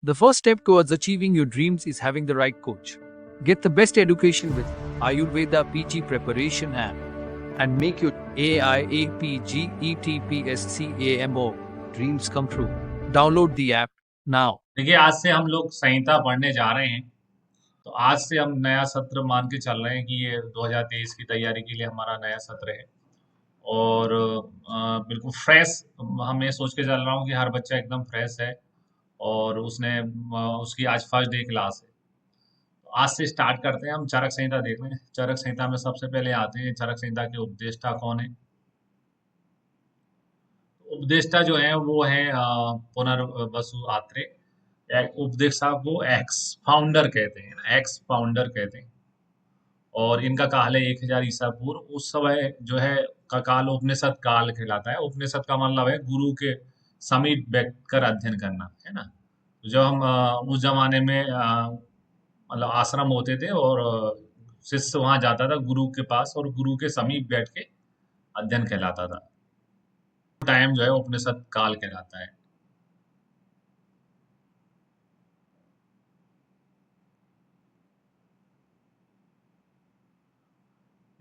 The first step towards achieving your dreams is having the right coach. Get the best education with Ayurveda PG Preparation app and make your AIAPGETPSCAMO dreams come true. Download the app now. देखिए, आज से हम लोग संहिता पढ़ने जा रहे हैं। तो आज से हम नया सत्र मान के चल रहे हैं कि ये 2023 की तैयारी के लिए हमारा नया सत्र है। और बिल्कुल फ्रेश मैं सोच के चल रहा हूँ कि हर बच्चा एकदम फ्रेश है और उसकी आज फर्स्ट डे क्लास है। तो आज से स्टार्ट करते हैं, हम चरक संहिता देख रहे हैं। चरक संहिता में सबसे पहले आते हैं चरक संहिता के उपदेष्टा कौन है। उपदेष्टा जो है वो है पुनर्वसु आत्रेय। उपदेष्टा को एक्स फाउंडर कहते हैं, एक्स फाउंडर कहते हैं। और इनका काल है 1000 ईसा पूर्व। उस समय जो है का काल उपनिषद काल कहलाता है। उपनिषद का मतलब है गुरु के समीप बैठकर अध्ययन करना, है ना। तो जब हम उस जमाने में मतलब आश्रम होते थे और शिष्य वहां जाता था गुरु के पास और गुरु के समीप बैठ के अध्ययन कहलाता था। टाइम जो है उपनिषद काल कहलाता है।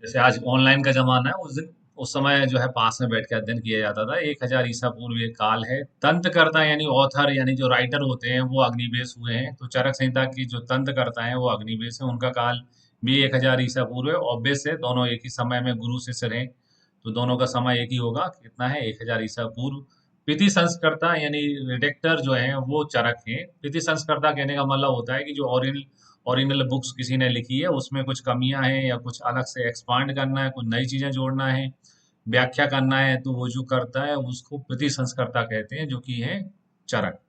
जैसे आज ऑनलाइन का जमाना है, उस समय जो है पास में बैठ के अध्ययन किया जाता था। 1000 ईसा पूर्व ये काल है। तंत्रकर्ता यानी ऑथर यानी जो राइटर होते हैं वो अग्निवेश हुए हैं। तो चरक संहिता की जो तंत्रकर्ता है वो अग्निवेश है। उनका काल भी 1000 ईसा पूर्व है। ऑब्वियस है, दोनों एक ही समय में गुरु शिष्य रहे, तो दोनों का समय एक ही होगा। कितना है? 1000 ईसा पूर्व। पिति संस्कर्ता यानी रिडेक्टर जो है वो चरक है। पिति संस्कर्ता कहने का मतलब होता है कि जो ओरिजिनल बुक्स किसी ने लिखी है उसमें कुछ कमियां हैं या कुछ अलग से एक्सपांड करना है, कुछ नई चीजें जोड़ना है, व्याख्या करना है, तो वो जो करता है उसको प्रति संस्कर्ता कहते हैं, जो कि है चरक।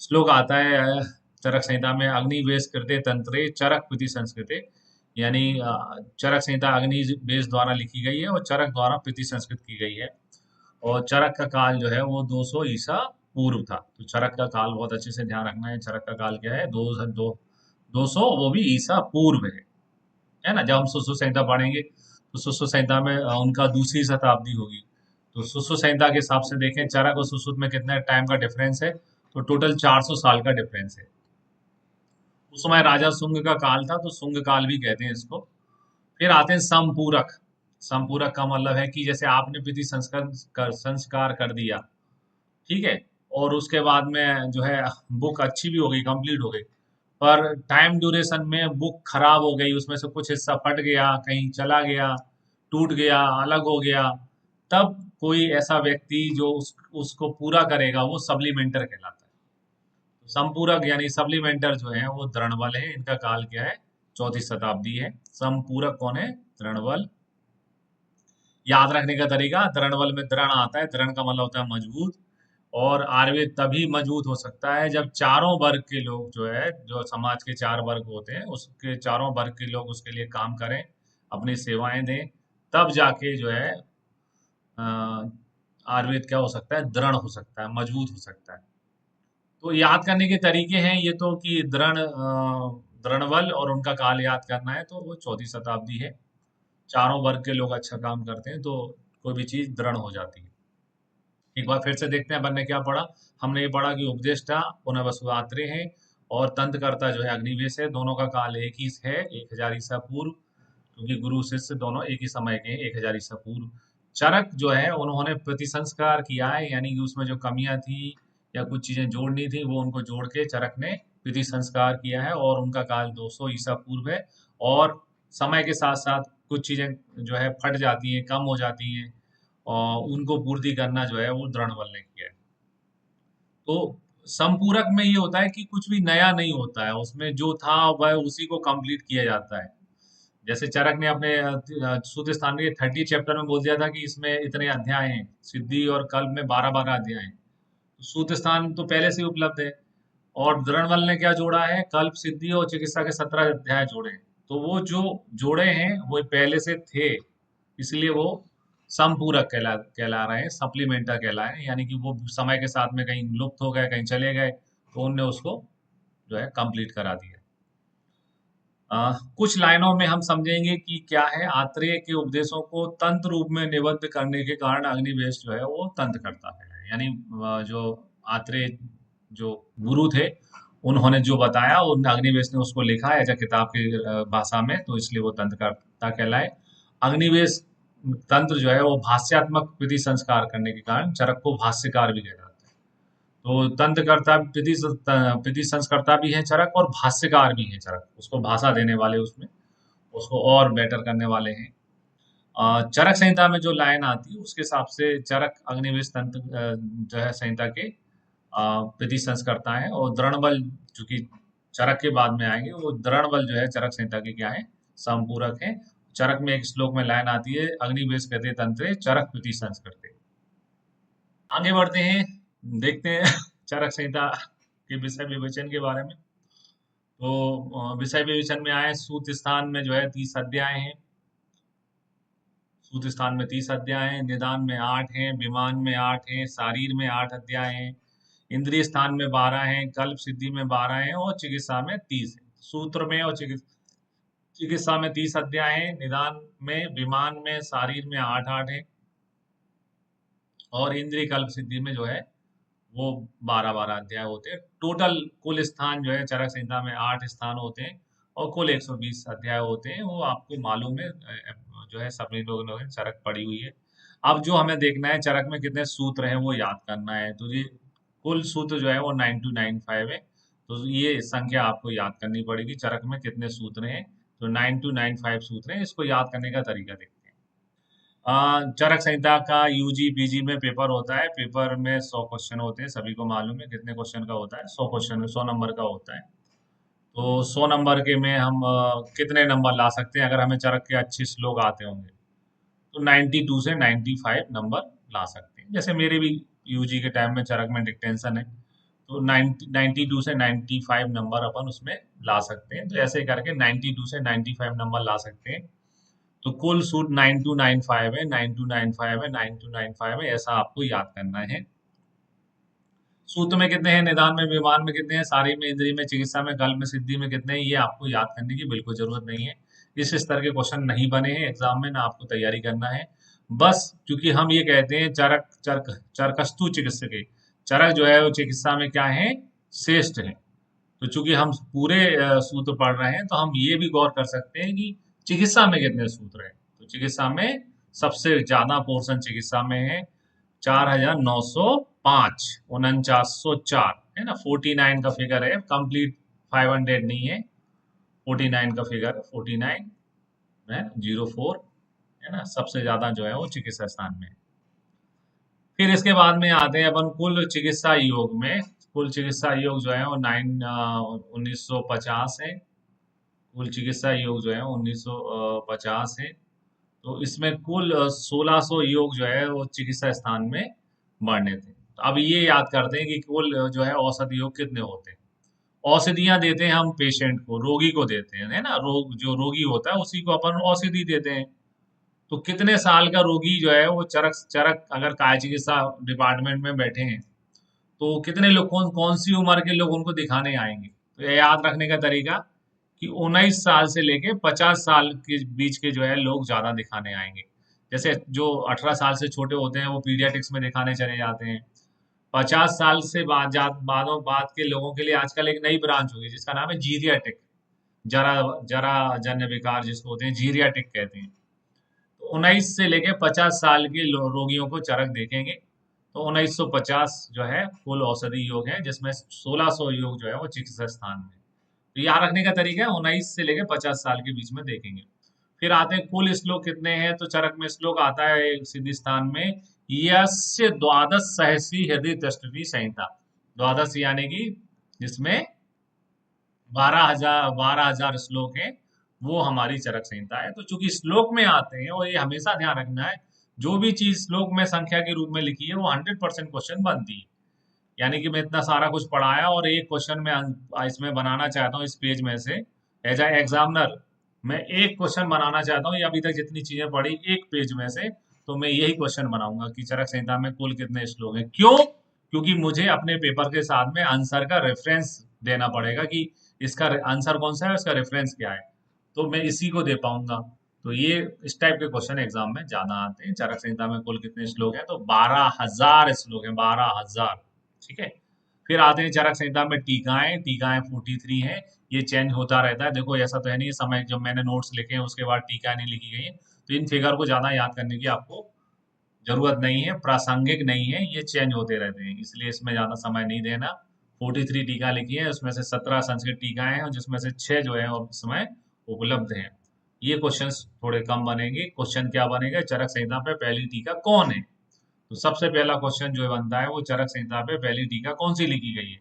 श्लोक आता है चरक संहिता में, अग्निवेश कृते तंत्रे चरक प्रति संस्कृते। यानी चरक संहिता अग्निवेश द्वारा लिखी गई है और चरक द्वारा प्रति संस्कृत की गई है। और चरक का काल जो है वो 200 ईसा पूर्व था। तो चरक का काल बहुत अच्छे से ध्यान रखना है। चरक का काल क्या है? 200, वो भी ईसा पूर्व है ना। जब हम सुश्रुत संहिता पढ़ेंगे तो सुश्रुत संहिता में उनका दूसरी शताब्दी होगी। तो सुश्रुत संहिता के हिसाब से देखें चरक और सुश्रुत में कितने टाइम का डिफरेंस है, तो टोटल 400 साल का डिफरेंस है। उस समय राजा शुंग का काल था, तो शुंग काल भी कहते हैं इसको। फिर आते हैं संपूरक। संपूरक का मतलब है कि जैसे आपने विधि संस्कार कर दिया, ठीक है, और उसके बाद में जो है बुक अच्छी भी हो गई, कंप्लीट हो गई, पर टाइम ड्यूरेशन में बुक खराब हो गई, उसमें से कुछ हिस्सा फट गया, कहीं चला गया, टूट गया, अलग हो गया, तब कोई ऐसा व्यक्ति जो उसको पूरा करेगा वो सप्लीमेंटर कहलाता है। तो संपूरक यानी सप्लीमेंटर जो है वो द्रणवल है। इनका काल क्या है? 4वीं शताब्दी है। संपूरक कौन है? द्रणवल। याद रखने का तरीका, द्रणवल में दृढ़ आता है, दृढ़ का मतलब होता है मजबूत। और आयुर्वेद तभी मजबूत हो सकता है जब चारों वर्ग के लोग जो है, जो समाज के 4 वर्ग होते हैं उसके चारों वर्ग के लोग उसके लिए काम करें, अपनी सेवाएं दें, तब जाके जो है आयुर्वेद क्या हो सकता है? दृढ़ हो सकता है, मजबूत हो सकता है। तो याद करने के तरीके हैं ये तो कि दृढ़वल और उनका काल याद करना है तो वो 4वीं शताब्दी है। चारों वर्ग के लोग अच्छा काम करते हैं तो कोई भी चीज दृढ़ हो जाती है। एक बार फिर से देखते हैं अपन ने क्या पढ़ा। हमने ये पढ़ा कि उपदेष्टा पुनर्वसु आत्रेय है और तंत्रकर्ता जो है अग्निवेश है। दोनों का काल एक ही है, 1000 ईसा पूर्व, क्योंकि गुरु शिष्य दोनों एक ही समय के हैं, 1000 ईसा पूर्व। चरक जो है उन्होंने प्रतिसंस्कार किया है, यानी कि उसमें जो कमियां थी या कुछ चीजें जोड़नी थी वो उनको जोड़ के चरक ने प्रति संस्कार किया है और उनका काल 200 ईसा पूर्व है। और समय के साथ साथ कुछ चीजें जो है फट जाती हैं, कम हो जाती हैं, और उनको पूर्ति करना जो है वो द्रोणवल ने किया है। तो संपूरक में ये होता है कि कुछ भी नया नहीं होता है, उसमें जो था वह उसी को कंप्लीट किया जाता है। जैसे चरक ने अपने सूत्र स्थान के 30 चैप्टर में बोल दिया था कि इसमें इतने अध्याय हैं, सिद्धि और कल्प में 12-12 अध्याय हैं। तो सूत्र स्थान तो पहले से ही उपलब्ध है। और द्रोणवल ने क्या जोड़ा है? कल्प, सिद्धि और चिकित्सा के 17 अध्याय जोड़े हैं। तो वो जो जोड़े हैं वो पहले से थे, इसलिए वो संपूरक कहला रहे हैं, सप्लीमेंटर कहलाए हैं। यानी कि वो समय के साथ में कहीं लुप्त हो गए, कहीं चले गए, तो उनने उसको जो है कंप्लीट करा दिया। कुछ लाइनों में हम समझेंगे कि क्या है। आत्रेय के उपदेशों को तंत्र रूप में निबद्ध करने के कारण अग्निवेश जो है वो तंत्र करता है। यानी जो आत्रेय जो गुरु थे उन्होंने जो बताया उन अग्निवेश ने उसको लिखा एज अ किताब की भाषा में, तो इसलिए वो तंत्रकर्ता कहलाए। अग्निवेश तंत्र जो है वो भाष्यात्मक विधि संस्कार करने के कारण चरक को भाष्यकार भी कहा जाता है। तो तंत्रकर्ता विधि संस्कर्ता भी है चरक, और भाष्यकार भी है चरक, उसको भाषा देने वाले, उसमें उसको और बेटर करने वाले हैं। चरक संहिता में जो लाइन आती है उसके हिसाब से चरक अग्निवेश तंत्र जो है संहिता के विधि संस्कर्ता है, और द्रोणबल चूंकि चरक के बाद में आएंगे, वो द्रोणबल जो है चरक संहिता के क्या है, समपूरक है। चरक में एक श्लोक में लाइन आती है, अग्निवेश कहते तंत्रे चरक विधि संस्कृते। आगे बढ़ते हैं, देखते हैं चरक संहिता के विषय विवेचन के बारे में। तो विषय विवेचन में आए, सूत स्थान में जो है 30 अध्याय हैं। सूत स्थान में 30 अध्याय हैं, निदान में 8 हैं, विमान में 8 हैं, शारीर में 8 अध्याय हैं, इंद्रिय स्थान में 12 हैं, कल्प सिद्धि में 12 हैं, और चिकित्सा में 30 है। सूत्र में और चिकित्सा में 30 अध्याय हैं, निदान में, विमान में, शारीर में 8-8 है, और इंद्रिय कल्प सिद्धि में जो है वो 12-12 अध्याय होते हैं। टोटल कुल स्थान जो है चरक संहिता में 8 स्थान होते हैं, और कुल 120 अध्याय होते हैं। वो आपको मालूम है, जो है सभी लोगों ने चरक पढ़ी हुई है। अब जो हमें देखना है चरक में कितने सूत्र हैं वो याद करना है। तो ये कुल सूत्र जो है वो 9295 है। तो ये संख्या आपको याद करनी पड़ेगी, चरक में कितने सूत्र हैं। तो 9295 सूत्र हैं। इसको याद करने का तरीका देखते हैं। चरक संहिता का यूजी पीजी में पेपर होता है। पेपर में 100 क्वेश्चन होते हैं, सभी को मालूम है कितने क्वेश्चन का होता है। 100 क्वेश्चन, 100 नंबर का होता है। तो 100 नंबर के में हम कितने नंबर ला सकते हैं अगर हमें चरक के अच्छे श्लोक आते होंगे? तो 92 से 95 नंबर ला सकते हैं। जैसे मेरे भी यूजी के टाइम में चरक में डिक्टेंशन है, तो 92 से 95 नंबर अपन उसमें ला सकते हैं। तो ऐसे करके 92 से 95 नंबर ला सकते हैं। तो कुल सूट 9295 है, 9295 है, 9295 है, ऐसा आपको याद करना है। सूत्र में कितने हैं, निदान में, विमान में कितने हैं, सारी में, इंद्रिय में, चिकित्सा में, कल्प में, सिद्धि में कितने हैं, ये आपको याद करने की बिल्कुल जरूरत नहीं है। इस स्तर के क्वेश्चन नहीं बने हैं एग्जाम में, ना आपको तैयारी करना है। बस क्योंकि हम ये कहते हैं चरक चरक चरकस्तु चिकित्सक, चरक जो है वो चिकित्सा में क्या है, श्रेष्ठ है। तो चूंकि हम पूरे सूत्र पढ़ रहे हैं, तो हम ये भी गौर कर सकते हैं कि चिकित्सा में कितने सूत्र हैं। तो चिकित्सा में सबसे ज्यादा पोर्शन चिकित्सा में है, 4905, 4904 है ना, 49 का फिगर है, कंप्लीट 500 नहीं है, 49 का फिगर है, 49 है, 04 है ना, सबसे ज्यादा जो है वो चिकित्सा स्थान में है। फिर इसके बाद में आते हैं अपन कुल चिकित्सा योग में। कुल चिकित्सा योग जो है वो 1950 है। कुल चिकित्सा योग जो है 1950 है। तो इसमें कुल 1600 योग जो है वो चिकित्सा स्थान में बढ़ने थे। तो अब ये याद करते हैं कि कुल जो है औसत योग कितने होते हैं। औषधियां देते हैं हम पेशेंट को, रोगी को देते हैं, है ना, जो रोगी होता है उसी को अपन औषधि देते हैं। तो कितने साल का रोगी जो है वो चरक चरक अगर काय चिकित्सा डिपार्टमेंट में बैठे हैं, तो कितने लोग, कौन कौन सी उम्र के लोग उनको दिखाने आएंगे। तो ये याद रखने का तरीका कि 19 साल से लेके 50 साल के बीच के जो है लोग ज्यादा दिखाने आएंगे। जैसे जो 18 साल से छोटे होते हैं वो पीडियाट्रिक्स में दिखाने चले जाते हैं। 50 साल से बाद के लोगों के लिए आजकल एक नई ब्रांच होगी जिसका नाम है जीरियाटिक, जरा जरा जन्य विकार जिसको होते हैं जीरियाटिक कहते हैं। तो 19 से लेके 50 साल के रोगियों को चरक देखेंगे। तो 1950 जो है कुल औषधि योग है, जिसमें 1600 योग जो है वो चिकित्सा स्थान में। तो यहाँ रखने का तरीका है 19 से लेके 50 साल के बीच में देखेंगे। फिर आते हैं कुल श्लोक कितने हैं। तो चरक में श्लोक आता है सिद्धि स्थान में, यस्य द्वादश सहसी हृदय दृष्टि संहिता। द्वादश यानी कि जिसमें 12,000 श्लोक हैं, वो हमारी चरक संहिता है। तो चूंकि श्लोक में आते हैं, और ये हमेशा ध्यान रखना है, जो भी चीज श्लोक में संख्या के रूप में लिखी है वो 100% क्वेश्चन बनती है। यानी कि मैं इतना सारा कुछ पढ़ाया और एक क्वेश्चन में इसमें बनाना चाहता हूँ इस पेज में से, एज ए एग्जामिनर मैं एक क्वेश्चन बनाना चाहता हूँ, ये अभी तक जितनी चीजें पढ़ी एक पेज में से, तो मैं यही क्वेश्चन बनाऊंगा कि चरक संहिता में कुल कितने श्लोक हैं। क्यों? क्योंकि मुझे अपने पेपर के साथ में आंसर का रेफरेंस देना पड़ेगा कि इसका आंसर कौन सा है, इसका रेफरेंस क्या है, तो मैं इसी को दे पाऊंगा। तो ये इस टाइप के क्वेश्चन एग्जाम में ज्यादा आते हैं। चरक संहिता में कुल कितने श्लोक हैं? तो 12,000 श्लोक हैं, 12,000। ठीक है। फिर आते हैं चरक संहिता में टीकाएं, टीकाएं 43 हैं। ये चेंज होता रहता है। देखो ऐसा तो है नहीं समय जब मैंने नोट्स लिखे हैं उसके बाद टीका नहीं लिखी गई है, तो इन फिगर को ज्यादा याद करने की आपको जरूरत नहीं है, प्रासंगिक नहीं है, ये चेंज होते रहते हैं, इसलिए इसमें ज्यादा समय नहीं देना। 43 टीका लिखी है, उसमें से 17 संस्कृत टीकाएं हैं और जिसमें से 6 जो है और इस समय उपलब्ध हैं। ये क्वेश्चंस थोड़े कम बनेंगे। क्वेश्चन क्या बनेगा, चरक संहिता पे पहली टीका कौन है? तो सबसे पहला क्वेश्चन जो बनता है वो चरक संहिता पे पहली टीका कौन सी लिखी गई है?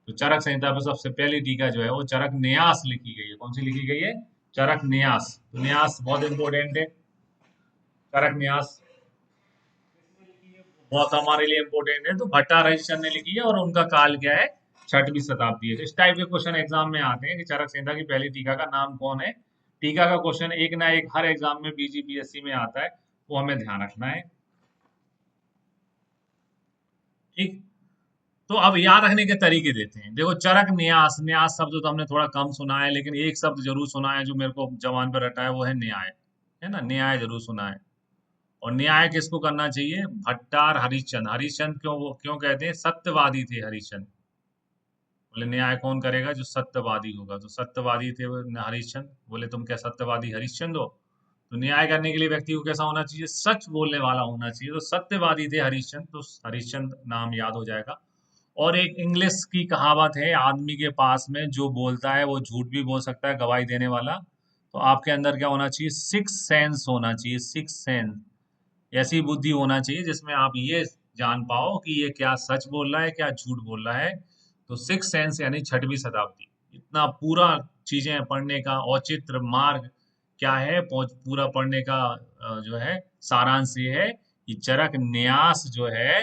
तो चरक संहिता पे सबसे पहली टीका जो है वो चरक न्यास लिखी गई है। कौन सी लिखी गई है? चरक न्यास। तो न्यास बहुत इंपॉर्टेंट है। चरक न्यास बहुत हमारे लिए इंपॉर्टेंट है। तो भट्टा हरिश्चंद्र ने लिखी है और उनका काल क्या है? 6वीं शताब्दी है। तो इस टाइप के क्वेश्चन एग्जाम में आते हैं कि चरक संहिता की पहली टीका का नाम कौन है। टीका का क्वेश्चन एक ना एक हर एग्जाम में बीजीपीएससी में आता है, वो हमें ध्यान रखना है। ठीक, तो अब याद रखने के तरीके देते हैं। देखो चरक न्यास, न्यास शब्द तो हमने थोड़ा कम सुना है, लेकिन एक शब्द जरूर सुना है जो मेरे को जबान पर रटा है, वो है न्याय। है ना, न्याय जरूर सुना है। और न्याय किसको करना चाहिए? भट्टार हरिश्चंद्र। हरिश्चंद्र क्यों, वो क्यों कहते हैं? सत्यवादी थे हरिश्चंद्र। बोले न्याय कौन करेगा? जो सत्यवादी होगा। तो सत्यवादी थे वो हरिश्चंद्र। बोले तुम क्या सत्यवादी हरिश्चंद्र हो? तो न्याय करने के लिए व्यक्ति को कैसा होना चाहिए? सच बोलने वाला होना चाहिए। तो सत्यवादी थे हरिश्चंद्र, तो हरिश्चंद्र नाम याद हो जाएगा। और एक इंग्लिश की कहावत है, आदमी के पास में जो बोलता है वो झूठ भी बोल सकता है, गवाही देने वाला। तो आपके अंदर क्या होना चाहिए? सिक्स सेंस होना चाहिए, सिक्स सेंस। ऐसी बुद्धि होना चाहिए जिसमें आप ये जान पाओ कि ये क्या सच बोल रहा है, क्या झूठ बोल रहा है। तो सिक्स सेंस यानी 6वीं शताब्दी, इतना पूरा चीजें पढ़ने का औचित्य मार्ग क्या है, पूरा पढ़ने का जो है सारांश ये है कि चरक न्यास जो है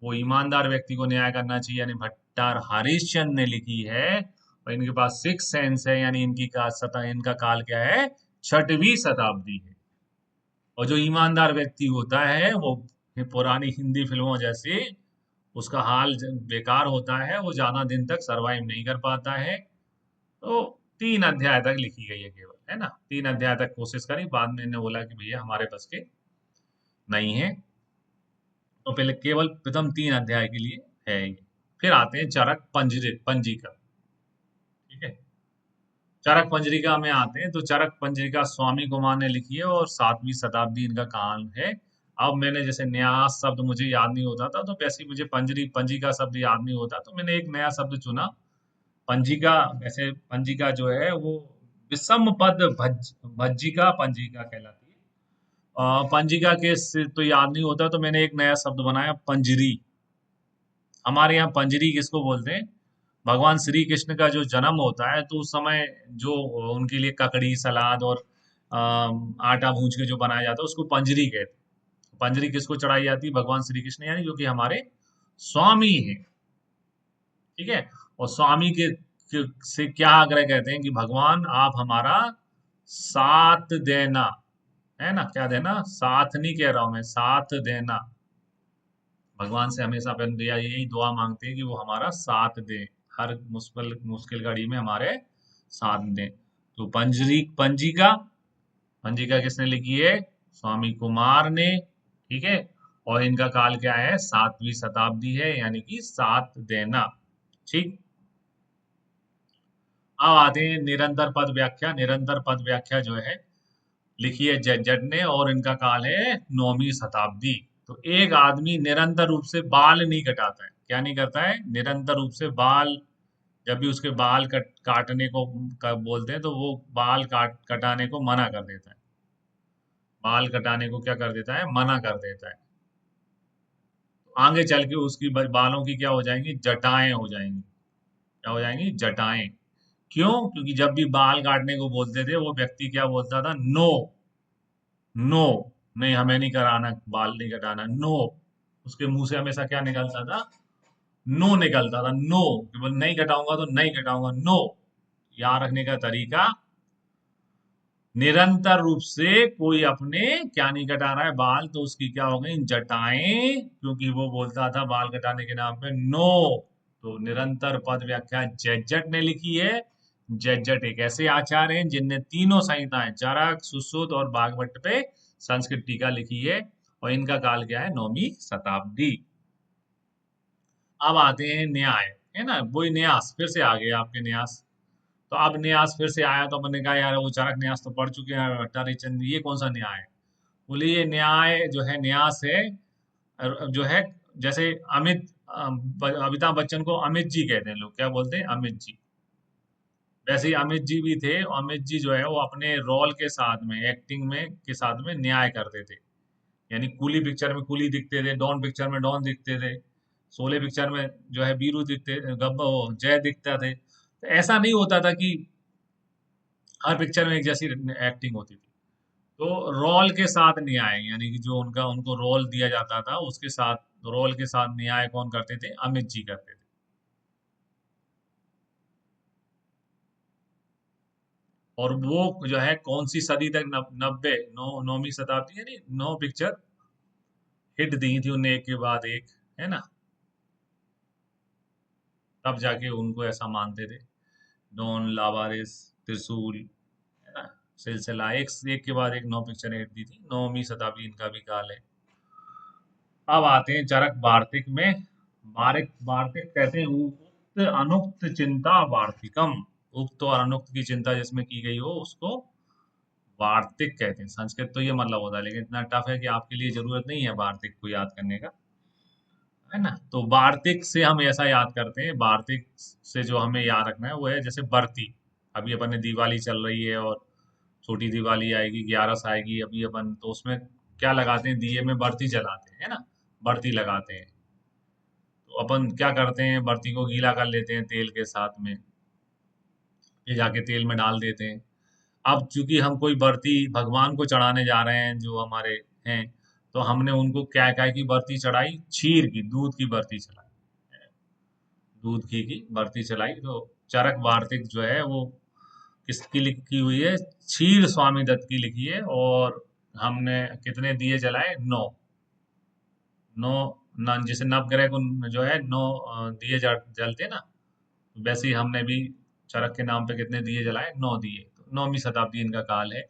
वो ईमानदार व्यक्ति को न्याय करना चाहिए, यानी भट्टार हरिश्चंद्र ने लिखी है। और इनके पास सिक्स सेंस है, यानी इनका काल क्या है? 6वीं शताब्दी है। और जो ईमानदार व्यक्ति होता है वो पुरानी हिंदी फिल्मों जैसे उसका हाल बेकार होता है, वो ज्यादा दिन तक सरवाइव नहीं कर पाता है। तो 3 अध्याय तक लिखी गई है केवल, है ना, 3 अध्याय तक कोशिश करी, बाद में इन्होंने बोला कि भैया हमारे बस के नहीं है, तो पहले केवल प्रथम 3 अध्याय के लिए है ये। फिर आते हैं चरक पंजिका। ठीक है, चरक पंजरिका में आते हैं। तो चरक पंजरिका स्वामी कुमार ने लिखी है और 7वीं शताब्दी इनका काल है। अब मैंने जैसे न्यास शब्द मुझे याद नहीं होता था, तो वैसे ही मुझे पंजिका शब्द याद नहीं होता, तो मैंने एक नया शब्द चुना, पंजिका। वैसे पंजिका जो है वो विषम पद भज्जिका पंजिका कहलाती है। पंजिका के से तो याद नहीं होता, तो मैंने एक नया शब्द बनाया, पंजरी। हमारे यहाँ पंजरी किसको बोलते हैं? भगवान श्री कृष्ण का जो जन्म होता है तो उस समय जो उनके लिए ककड़ी सलाद और आटा भूज के जो बनाया जाता है उसको पंजरी कहते हैं। पंजरी किसको चढ़ाई जाती है? भगवान श्री कृष्ण, यानी जो कि हमारे स्वामी हैं। ठीक है, और स्वामी से क्या आग्रह करते हैं कि भगवान आप हमारा साथ देना, है ना, क्या देना? साथ नहीं कह रहा हूं मैं, साथ देना। भगवान से हमेशा अपन यही दुआ मांगते हैं कि वो हमारा साथ दें, हर मुश्किल मुश्किल घड़ी में हमारे साथ दें। तो पंजिका, पंजिका किसने लिखी है? स्वामी कुमार ने। ठीक है, और इनका काल क्या है? 7वीं शताब्दी है, यानी कि साथ देना। ठीक, अब आते हैं निरंतर पद व्याख्या। निरंतर पद व्याख्या जो है लिखी है जट ने और इनका काल है 9वीं शताब्दी। तो एक आदमी निरंतर रूप से बाल नहीं कटाता है। क्या नहीं करता है? निरंतर रूप से बाल, जब भी उसके बाल काटने को बोलते हैं तो वो बाल कटाने को मना कर देता है। बाल कटाने को क्या कर देता है? मना कर देता है। तो आगे चल के उसकी बालों की क्या हो जाएंगी? जटाएं हो जाएंगी। क्या हो जाएंगी? जटाएं। क्यों? क्योंकि जब भी बाल काटने को बोलते थे वो व्यक्ति क्या बोलता था? नो, नो, नहीं हमें नहीं कराना, बाल नहीं कटाना, नो। उसके मुंह से हमेशा क्या निकलता था? नो निकलता था, नो। केवल नहीं कटाऊंगा तो नहीं कटाऊंगा, नो। याद रखने का तरीका, निरंतर रूप से कोई अपने क्या नहीं कटा रहा है? बाल, तो उसकी क्या हो गई? जटाएं, क्योंकि वो बोलता था बाल कटाने के नाम पे नो। तो निरंतर पद व्याख्या जट ने लिखी है। जट एक ऐसे आचार्य हैं जिनने तीनों संहिताएं चरक, सुश्रुत और भागवत पे संस्कृत टीका लिखी है, और इनका काल क्या है? 9वीं शताब्दी। अब आते हैं न्याय। है ना, वही न्यास फिर से आ गए आपके न्यास। तो अब न्यास फिर से आया, तो मैंने कहा यार वो चरक न्यास तो पढ़ चुके हैं अटारी चंद, ये कौन सा न्याय है? बोले ये न्याय जो है न्यास है, जो है जैसे अमिताभ बच्चन को अमित जी कहते हैं लोग, क्या बोलते हैं, अमित जी। वैसे ही अमित जी भी थे, अमित जी जो है वो अपने रोल के साथ में, एक्टिंग में के साथ में न्याय करते थे। यानी कूली पिक्चर में कूली दिखते थे, डॉन पिक्चर में डॉन दिखते थे, शोले पिक्चर में जो है बीरू दिखते, गब्बर वो जय दिखता थे। तो ऐसा नहीं होता था कि हर पिक्चर में एक जैसी एक्टिंग होती थी। तो रोल के साथ न्याय, यानी कि जो उनका उनको रोल दिया जाता था उसके साथ, रोल के साथ न्याय कौन करते थे? अमित जी करते थे। और वो जो है कौन सी सदी तक, 9वीं शताब्दी, यानी 9 पिक्चर हिट दी थी उन्हें एक के बाद एक, है ना। तब जाके उनको ऐसा मानते थे। डॉन, लावारिस, त्रिशूल, है ना, सिलसिला, एक के बाद एक 9 पिक्चर हिट दी थी। 9वीं शताब्दी इनका भी काल है। अब आते हैं चरक वार्तिक में। वार्तिक वार्तिक कहते हैं उक्त अनुक्त चिंता वार्तिकम। उक्त और अनुक्त की चिंता जिसमें की गई हो उसको वार्तिक कहते हैं। संस्कृत तो ये मतलब होता है, लेकिन इतना टफ है कि आपके लिए जरूरत नहीं है वार्तिक को याद करने का, है ना। तो वार्तिक से हम ऐसा याद करते हैं, वार्तिक से जो हमें याद रखना है वो है जैसे बरती। अभी अपन ने दिवाली चल रही है और छोटी दिवाली आएगी, 11 आएगी, अभी अपन तो उसमें क्या लगाते हैं, दिए में बरती जलाते हैं, है ना, बरती लगाते हैं। तो अपन क्या करते हैं, बर्ती को गीला कर लेते हैं तेल के साथ में, फिर जाके तेल में डाल देते हैं। अब चूंकि हम कोई बर्ती भगवान को चढ़ाने जा रहे हैं जो हमारे हैं, तो हमने उनको क्या क्या की बर्ती चढ़ाई, क्षीर की, दूध की बर्ती चढ़ाई, दूध घी की बर्ती चढ़ाई। तो चरक वार्तिक जो है वो किसकी लिखी हुई है? क्षीर स्वामी दत्त की लिखी है। और हमने कितने दिए जलाए? 9। 9, जैसे नवग्रह को जो है 9 दिए जलते ना, वैसे ही हमने भी चरक के नाम पे कितने दिए जलाए? 9 दिए। तो 9वीं शताब्दी इनका काल है।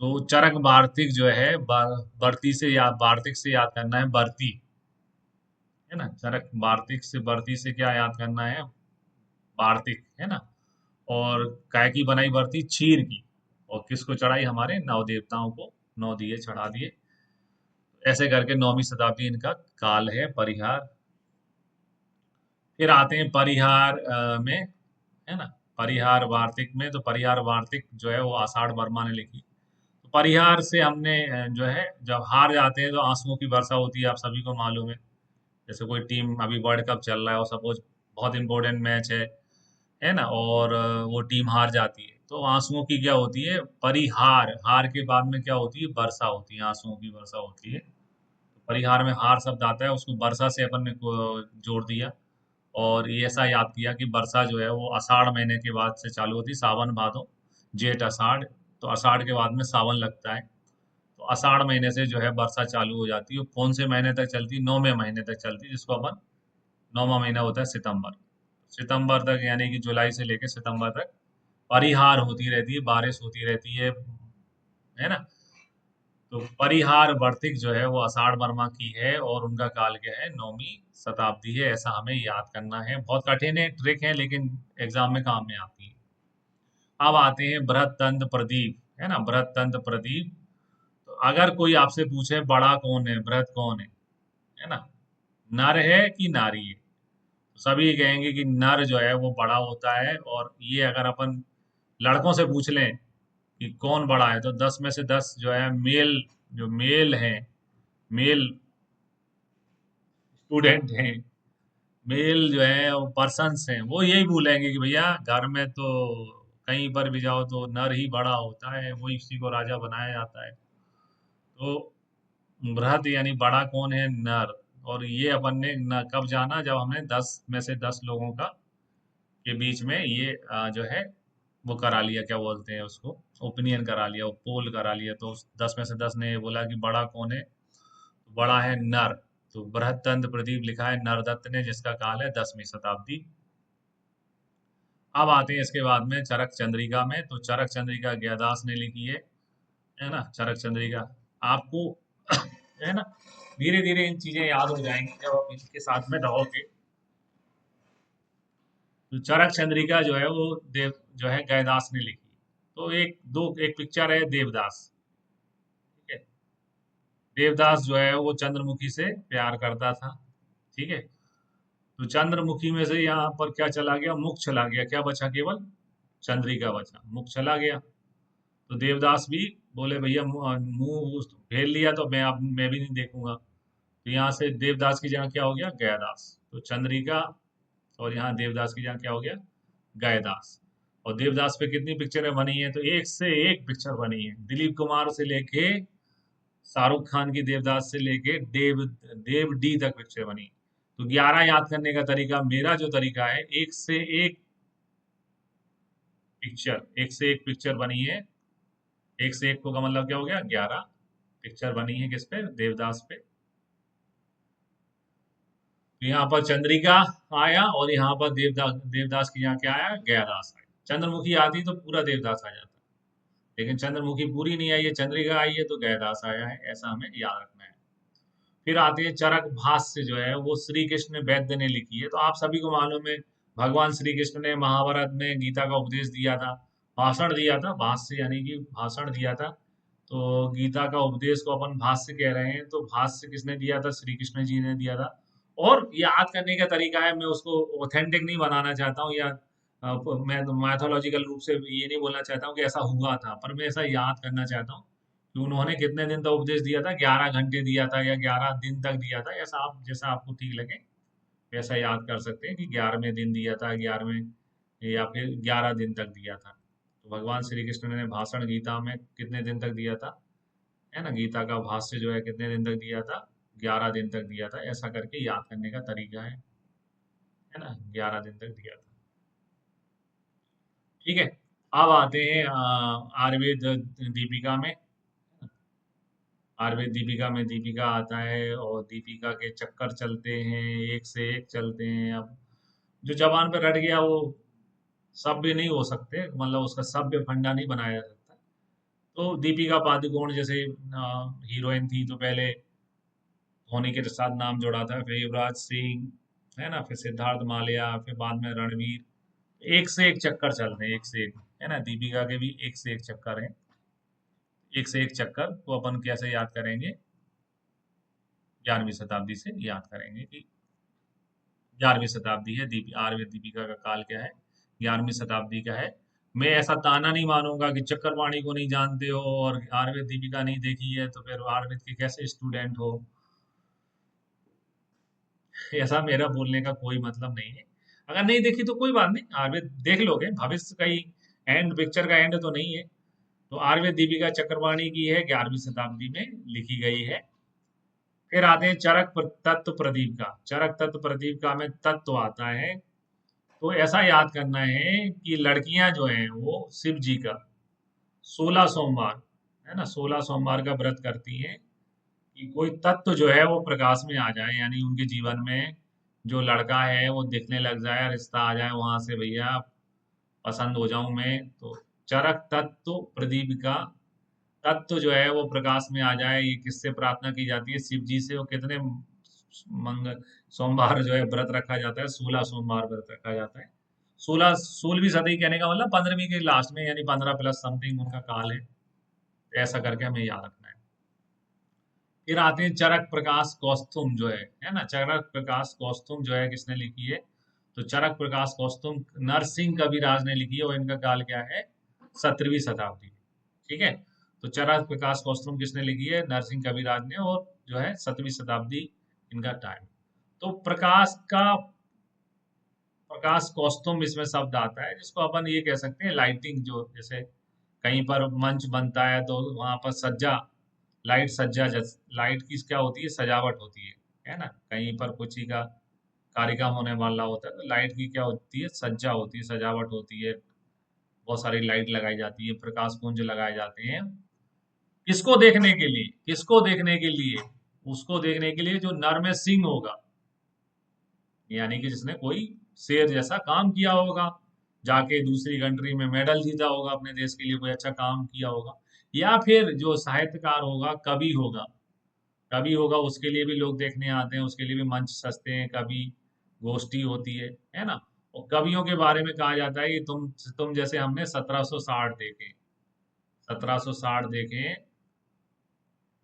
तो चरक वार्तिक जो है, बर्ती से याद, वार्तिक से याद करना है बर्ती, है ना। चरक वार्तिक से, बर्ती से क्या याद करना है? वार्तिक, है ना। और काय की बनाई बर्ती? चीर की। और किसको चढ़ाई? हमारे नव देवताओं को 9 दिए चढ़ा दिए। ऐसे करके 9वीं शताब्दी इनका काल है, परिहार। फिर आते हैं परिहार में, है ना। परिहार वार्तिक में, तो परिहार वार्तिक जो है वो आषाढ़ वर्मा ने लिखी। तो परिहार से हमने जो है, जब हार जाते हैं तो आंसुओं की वर्षा होती है, आप सभी को मालूम है। जैसे कोई टीम, अभी वर्ल्ड कप चल रहा है और सपोज बहुत इंपॉर्टेंट मैच है ना, और वो टीम हार जाती है, तो आंसुओं की क्या होती है? परिहार। हार के बाद में क्या होती है? वर्षा होती है, आंसुओं की वर्षा होती है। तो परिहार में हार शब्द आता है, उसको वर्षा से अपन ने जोड़ दिया। और ये ऐसा याद किया कि वर्षा जो है वो आषाढ़ महीने के बाद से चालू होती है, सावन भादो, जेठ आषाढ़। तो आषाढ़ के बाद में सावन लगता है। तो आषाढ़ महीने से जो है वर्षा चालू हो जाती है। वो कौन से महीने तक चलती है? 9वें महीने तक चलती है, जिसको अपन 9वां महीना होता है सितंबर। सितंबर तक, यानी कि जुलाई से लेकर सितंबर तक परिहार होती रहती है, बारिश होती रहती है ना। तो परिहार वर्तिक जो है वो आषाढ़ वर्मा की है, और उनका काल क्या है? 9वीं शताब्दी है। ऐसा हमें याद करना है। बहुत कठिन है, ट्रिक है, लेकिन एग्जाम में काम में आती है। अब आते हैं बृहत तंत्र प्रदीप, है ना, बृहत तंत्र प्रदीप। तो अगर कोई आपसे पूछे बड़ा कौन है, बृहत कौन है ना, नर है कि नारी है? तो सभी कहेंगे कि नर जो है वो बड़ा होता है। और ये अगर अपन लड़कों से पूछ लें कि कौन बड़ा है, तो 10 में से 10 जो है मेल, जो मेल है, मेल स्टूडेंट हैं, मेल जो है वो पर्सन्स हैं, वो यही बोलेंगे कि भैया घर में तो कहीं पर भी जाओ तो नर ही बड़ा होता है, वही उसी को राजा बनाया जाता है। तो बृहद यानी बड़ा कौन है? नर। और ये अपन ने कब जाना? जब हमने 10 में से 10 लोगों का के बीच में ये जो है वो करा लिया, क्या बोलते हैं उसको, ओपिनियन करा लिया, वो पोल करा लिया। तो 10 में से 10 ने ये बोला कि बड़ा कौन है? तो बड़ा है नर। तो बृहत्तंत्र प्रदीप लिखा है नरदत्त ने, जिसका काल है 10वीं शताब्दी। अब आते हैं इसके बाद में चरक चंद्रिका में। तो चरक चंद्रिका ज्ञादास ने लिखी है ना, चरक चंद्रिका। आपको है ना, धीरे धीरे इन चीजें याद हो जाएंगी जब आप इनके साथ में रहोगे। तो चरक चंद्रिका जो है वो देव जो है गयदास ने लिखी। तो एक पिक्चर है देवदास। ठीक है। देवदास जो है वो चंद्रमुखी से प्यार करता था। ठीक है। तो चंद्रमुखी में से यहाँ पर क्या चला गया, मुख चला गया, क्या बचा, केवल चंद्रिका बचा, मुख चला गया। तो देवदास भी बोले भैया मुंह फेर लिया तो मैं भी नहीं देखूंगा। तो यहाँ से देवदास की जगह क्या हो गया, गयादास। तो चंद्रिका और यहाँ देवदास की जगह क्या हो गया, गयदास। और देवदास पे कितनी पिक्चरें बनी हैं, तो एक से एक पिक्चर बनी है। दिलीप कुमार से लेके शाहरुख खान की देवदास से लेके देव डी तक पिक्चर बनी। तो 11 याद करने का तरीका, मेरा जो तरीका है, एक से एक पिक्चर बनी है। एक से एक को का मतलब क्या हो गया, 11 पिक्चर बनी है किस पे, देवदास पे। तो यहाँ पर चंद्रिका आया और यहाँ पर देवदास की यहाँ क्या आया, गयादास आया। चंद्रमुखी आती तो पूरा देवदास आ जाता, लेकिन चंद्रमुखी पूरी नहीं आई है, चंद्रिका आई है तो गयादास आया है, ऐसा हमें याद रखना है। फिर आते हैं चरक भाष्य जो है वो श्री कृष्ण वैद्य ने लिखी है। तो आप सभी को मालूम है, भगवान श्री कृष्ण ने महाभारत में गीता का उपदेश दिया था, भाषण दिया था, भाष्य यानी कि भाषण दिया था। तो गीता का उपदेश को अपन भाष्य कह रहे हैं, तो भाष्य किसने दिया था, श्री कृष्ण जी ने दिया था। और याद करने का तरीका है, मैं उसको ऑथेंटिक नहीं बनाना चाहता हूँ, या मैं मैथोलॉजिकल रूप से ये नहीं बोलना चाहता हूँ कि ऐसा हुआ था, पर मैं ऐसा याद करना चाहता हूँ कि उन्होंने कितने दिन तक उपदेश दिया था, 11 घंटे दिया था या 11 दिन तक दिया था, ऐसा आप जैसा आपको ठीक लगे वैसा याद कर सकते हैं कि 11वें दिन दिया था, 11वें या फिर 11 दिन तक दिया था। तो भगवान श्री कृष्ण ने भाषण गीता में कितने दिन तक दिया था, है ना, गीता का भाष्य जो है कितने दिन तक दिया था, 11 दिन तक दिया था, ऐसा करके याद करने का तरीका है ना, 11 दिन तक दिया था। ठीक है। अब आते हैं आयुर्वेद दीपिका में। आयुर्वेद दीपिका में दीपिका आता है और दीपिका के चक्कर चलते हैं, एक से एक चलते हैं। अब जो जबान पे रट गया वो सभ्य नहीं हो सकते, मतलब उसका सभ्य फंडा नहीं बनाया जा सकता। तो दीपिका पादुकोण जैसे हीरोइन थी, तो पहले धोनी के साथ नाम जोड़ा था, फिर युवराज सिंह, है ना, फिर सिद्धार्थ मालिया, फिर बाद में रणवीर। एक से एक चक्कर चल रहे हैं, एक से एक, है ना, दीपिका के भी एक से एक चक्कर हैं। एक से एक चक्कर को अपन कैसे याद करेंगे, 11वीं शताब्दी से याद करेंगे कि 11वीं शताब्दी है, आयुर्वेद दीपिका का काल क्या है, 11वीं शताब्दी का है। मैं ऐसा ताना नहीं मानूंगा कि चक्रपाणी को नहीं जानते हो और आयुर्वेद दीपिका नहीं देखी है तो फिर आयुर्वेद के कैसे स्टूडेंट हो, ऐसा मेरा बोलने का कोई मतलब नहीं है। अगर नहीं देखी तो कोई बात नहीं, आयुर्वेद देख लोगे, भविष्य का ही एंड, पिक्चर का एंड तो नहीं है। तो आयुर्वेद दीपिका चक्रपाणी की है, 11वीं शताब्दी में लिखी गई है। फिर आते हैं तत्व प्रदीप का। चरक तत्व प्रदीप का में तत्व आता है। तो ऐसा याद करना है कि लड़कियां जो हैं वो शिव जी का 16 सोमवार, है ना, 16 सोमवार का व्रत करती हैं कि कोई तत्व जो है वो प्रकाश में आ जाए, यानी उनके जीवन में जो लड़का है वो दिखने लग जाए, रिश्ता आ जाए वहां से, भैया पसंद हो जाऊं मैं। तो चरक तत्व प्रदीप का तत्व जो है वो प्रकाश में आ जाए, ये किससे प्रार्थना की जाती है, शिव जी से। और कितने मंगल सोमवार जो है व्रत रखा जाता है, 16 सोमवार व्रत रखा जाता है। 16वीं सदी कहने का मतलब 15वीं के लास्ट में, यानी 15 प्लस समथिंग उनका काल है। तो ऐसा करके हमें याद रखना है। फिर आते हैं चरक प्रकाश कौस्तुम जो है ना, चरक प्रकाश कौस्तुम जो है किसने लिखी है, तो चरक प्रकाश कौस्तुम नरसिंह कविराज ने लिखी है और इनका काल क्या है, 17वीं शताब्दी। ठीक है। तो चरक प्रकाश कौस्तुम किसने लिखी है, नरसिंह कविराज ने, और जो है 17वीं शताब्दी इनका टाइम। तो प्रकाश कौस्तुम इसमें शब्द आता है, जिसको अपन ये कह सकते हैं लाइटिंग, जो जैसे कहीं पर मंच बनता है तो वहां पर सज्जा, लाइट सज्जा, लाइट की क्या होती है, सजावट होती है ना, कहीं पर कुछ ही का कार्यक्रम होने वाला होता है तो लाइट की क्या होती है, सज्जा होती है, सजावट होती है, बहुत सारी लाइट लगाई जाती है, प्रकाश पुंज लगाए जाते हैं। किसको देखने के लिए, किसको देखने के लिए, उसको देखने के लिए जो नर में सिंह होगा, यानी कि जिसने कोई शेर जैसा काम किया होगा, जाके दूसरी कंट्री में मेडल जीता होगा, अपने देश के लिए कोई अच्छा काम किया होगा। या फिर जो साहित्यकार होगा, कवि होगा, कवि होगा, उसके लिए भी लोग देखने आते हैं, उसके लिए भी मंच सजते हैं, कवि गोष्ठी होती है ना। और कवियों के बारे में कहा जाता है कि तुम जैसे हमने 1760 देखे, 1760 देखे,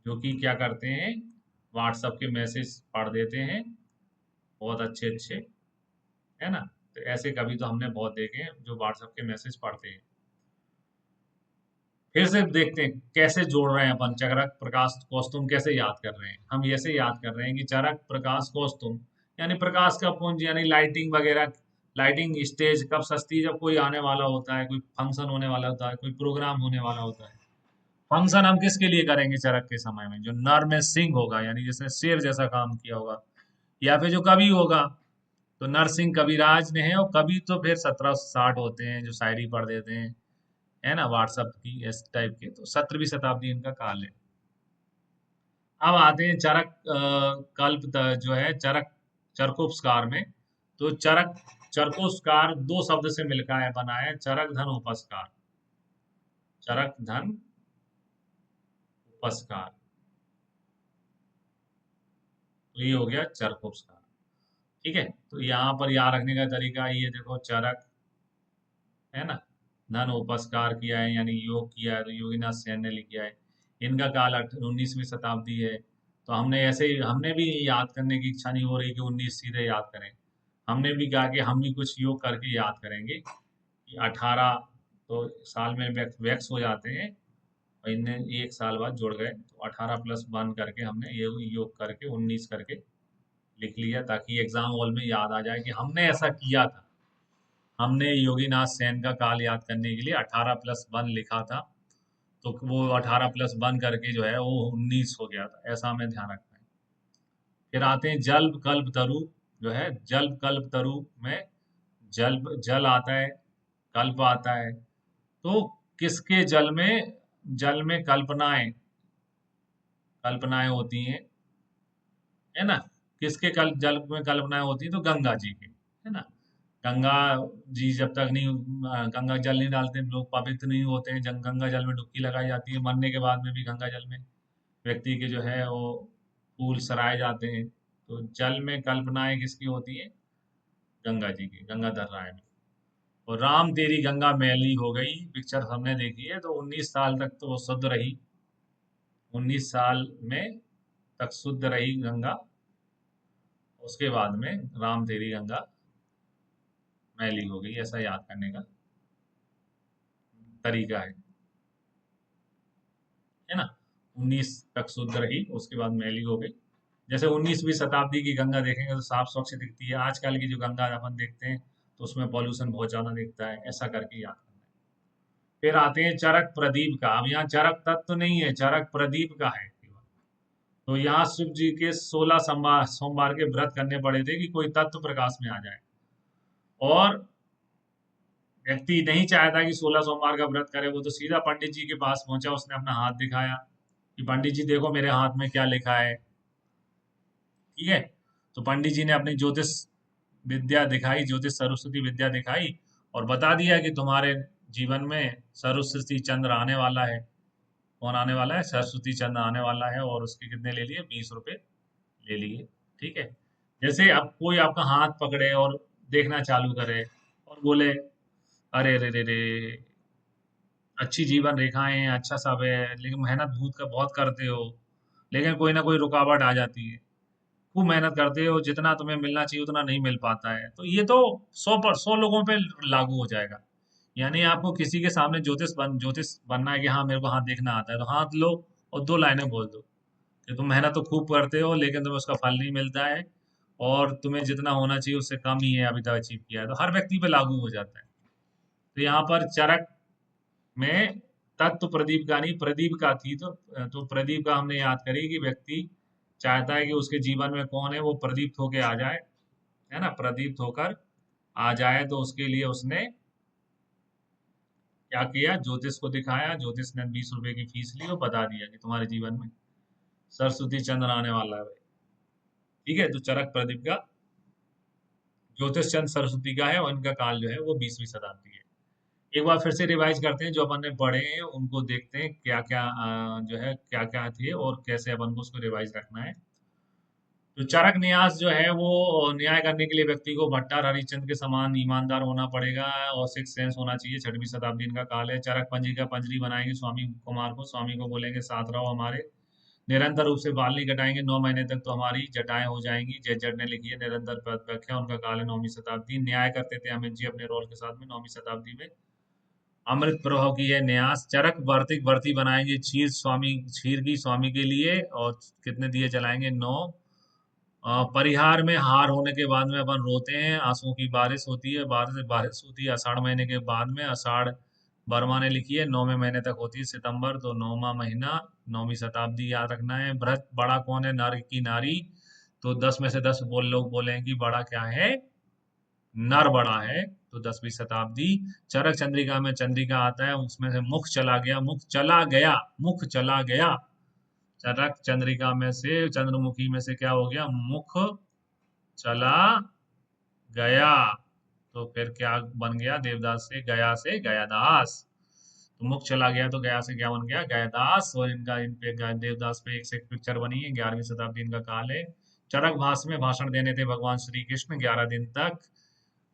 जो कि क्या करते हैं, व्हाट्सएप के मैसेज पढ़ देते हैं, बहुत अच्छे अच्छे, है ना। तो ऐसे कवि तो हमने बहुत देखे हैं जो व्हाट्सएप के मैसेज पढ़ते हैं। फिर से देखते हैं कैसे जोड़ रहे हैं अपन, चरक प्रकाश कौस्तुभ कैसे याद कर रहे हैं। हम ऐसे याद कर रहे हैं कि चरक प्रकाश कौस्तुभ यानी प्रकाश का पुंज, यानी लाइटिंग वगैरह, लाइटिंग स्टेज कब सजती है, जब कोई आने वाला होता है, कोई फंक्शन होने वाला होता है, कोई प्रोग्राम होने वाला होता है। फंक्शन हम किसके लिए करेंगे चरक के समय में, जो नर में सिंह होगा, यानी जिसने शेर जैसा काम किया होगा, या फिर जो कवि होगा। तो नरसिंह कविराज ने है, और कवि तो फिर 1760 होते हैं जो शायरी पढ़ देते हैं, है ना, व्हाट्सएप की इस टाइप के। तो 17वीं शताब्दी इनका काल है। अब आते हैं चरक जो है चरक चरकोपस्कार में। तो चरक चरकोपस्कार दो शब्द से मिलकर बना है, चरक धन उपस्कार, चरक धन उपस्कार। तो ये हो गया चरकोपस्कार। ठीक है, तो यहाँ पर याद रखने का तरीका ये देखो, चरक है ना, धन उपस्कार किया है यानी योग किया है, तो योगीनाथ सेन ने लिखा है। इनका काल 19वीं शताब्दी है। तो हमने ऐसे ही, हमने भी याद करने की इच्छा नहीं हो रही कि 19 सीधे याद करें। हमने भी कहा कि हम भी कुछ योग करके याद करेंगे कि 18 तो साल में वैक्स हो जाते हैं, और इनने एक साल बाद जुड़ गए, तो 18+1 करके हमने ये योग करके 19 करके लिख लिया, ताकि एग्जाम हॉल में याद आ जाए कि हमने ऐसा किया था। हमने योगीनाथ सेन का काल याद करने के लिए 18+1 लिखा था, तो वो 18+1 करके जो है वो 19 हो गया था, ऐसा हमें ध्यान रखना है। फिर आते हैं जल्प कल्प तरु, जो है जल्प कल्प तरु में जल्प जल आता है, कल्प आता है। तो किसके जल में कल्पनाएं होती हैं, है ना। किसके जल में कल्पनाएं होती हैं, तो गंगा जी के, है ना। गंगा जी जब तक नहीं गंगा जल नहीं डालते लोग पवित्र नहीं होते हैं। गंगा जल में डुबकी लगाई जाती है, मरने के बाद में भी गंगा जल में व्यक्ति के जो है वो फूल सराए जाते हैं। तो जल में कल्पनाएं किसकी होती है, गंगा जी की, गंगाधर राय में। और राम तेरी गंगा मैली हो गई पिक्चर हमने देखी है, तो 19 साल तक तो वो शुद्ध रही, 19 साल में तक शुद्ध रही गंगा। उसके बाद में राम तेरी गंगा मैली हो गई, ऐसा याद करने का तरीका है ना। 19 तक शुद्ध रही, उसके बाद मैली हो गई। जैसे 19वीं शताब्दी की गंगा देखेंगे तो साफ स्वच्छ दिखती है, आजकल की जो गंगा अपन देखते हैं तो उसमें पॉल्यूशन बहुत ज्यादा दिखता है, ऐसा करके याद करना है। फिर आते हैं चरक प्रदीप का। अब यहाँ चरक तत्व तो नहीं है, चरक प्रदीप का है केवल। तो यहाँ शिव जी के 16 सोमवार के व्रत करने पड़े थे कि कोई तत्व प्रकाश में आ जाए। और व्यक्ति नहीं चाहता कि 16 सोमवार का व्रत करे, वो तो सीधा पंडित जी के पास पहुंचा, उसने अपना हाथ दिखाया कि पंडित जी देखो मेरे हाथ में क्या लिखा है। ठीक है, तो पंडित जी ने अपनी ज्योतिष विद्या दिखाई, ज्योतिष सरस्वती विद्या दिखाई, और बता दिया कि तुम्हारे जीवन में सरस्वती चंद्र आने वाला है। कौन आने वाला है, सरस्वती चंद्र आने वाला है, और उसके कितने ले लिए, 20 रुपए ले लिए। ठीक है, जैसे अब कोई आपका हाथ पकड़े और देखना चालू करे और बोले अरे रे रे रे, अच्छी जीवन रेखाएं हैं, अच्छा सब है, लेकिन मेहनत भूत का बहुत करते हो, लेकिन कोई ना कोई रुकावट आ जाती है। खूब मेहनत करते हो, जितना तुम्हें मिलना चाहिए उतना नहीं मिल पाता है, तो ये तो 100 लोगों पे लागू हो जाएगा। यानी आपको किसी के सामने ज्योतिष बनना है कि हाँ मेरे को हाथ देखना आता है, तो हाथ लो और 2 लाइनें बोल दो कि तुम मेहनत तो खूब करते हो लेकिन तुम्हें उसका फल नहीं मिलता है, और तुम्हें जितना होना चाहिए उससे कम ही है अभी तक अचीव किया है, तो हर व्यक्ति पे लागू हो जाता है। तो यहाँ पर चरक में तत्व प्रदीप का नहीं, प्रदीप का थी, तो प्रदीप का हमने याद करी कि व्यक्ति चाहता है कि उसके जीवन में कौन है वो प्रदीप्त होके आ जाए, है ना, प्रदीप्त होकर आ जाए। तो उसके लिए उसने क्या किया, ज्योतिष को दिखाया, ज्योतिष ने 20 रुपए की फीस ली और बता दिया कि तुम्हारे जीवन में सरस्वती चंद्र आने वाला है भाई। ठीक है, तो चरक प्रदीप का, ज्योतिष चंद्र सरस्वती का है, और इनका काल जो है वो 20वीं शताब्दी है। एक बार फिर से रिवाइज करते हैं, जो अपन ने पढ़े हैं उनको देखते हैं क्या क्या जो है क्या क्या थे और कैसे अपन को उसको रिवाइज रखना है। तो चरक न्यास जो है वो न्याय करने के लिए व्यक्ति को भट्टार हरिश्चंद्र के समान ईमानदार होना पड़ेगा और सिक्स सेंस होना चाहिए। 6वीं शताब्दी इनका काल है। चरक पंजी का पंजरी बनाएंगे स्वामी कुमार को, स्वामी को बोलेंगे साथ रहो हमारे। निरंतर रूप से बाल नहीं कटाएंगे, 9 महीने तक तो हमारी जटाएं हो जाएंगी। जट ने लिखी है निरंतर पद व्याख्या, उनका काल है 9वीं शताब्दी। न्याय करते थे अमित जी अपने रोल के साथ में 9वीं शताब्दी में। अमृत प्रवाह की है न्यास। चरक वर्ती बनाएंगे क्षीर स्वामी, क्षीर की स्वामी के लिए, और कितने दिए जलाएंगे 9। परिहार में हार होने के बाद में अपन रोते हैं, आंसुओं की बारिश होती है, बारिश बारिश होती है आषाढ़ महीने के बाद में। आषाढ़ वर्मा ने लिखी है 9वें महीने तक होती है सितंबर, तो 9वां महीना 9वीं शताब्दी याद रखना है। व्रत बड़ा कौन है, नर की नारी, तो 10 में से 10 लोग बोलेंगे कि बड़ा क्या है, नर बड़ा है, तो 10वीं शताब्दी। चरक चंद्रिका में चंद्रिका आता है, उसमें से मुख चला गया, मुख चला गया, मुख चला गया। चरक चंद्रिका में से चंद्रमुखी में से क्या हो गया, मुख चला गया। तो फिर क्या बन गया, देवदास से गयादास। तो मुख चला गया तो गया से क्या बन गया, गयादास। और इनका इन पे देवदास पे एक से एक पिक्चर बनी है। 11वीं शताब्दी इनका काल है। चरक भाष में भाषण देने थे भगवान श्री कृष्ण 11 दिन तक।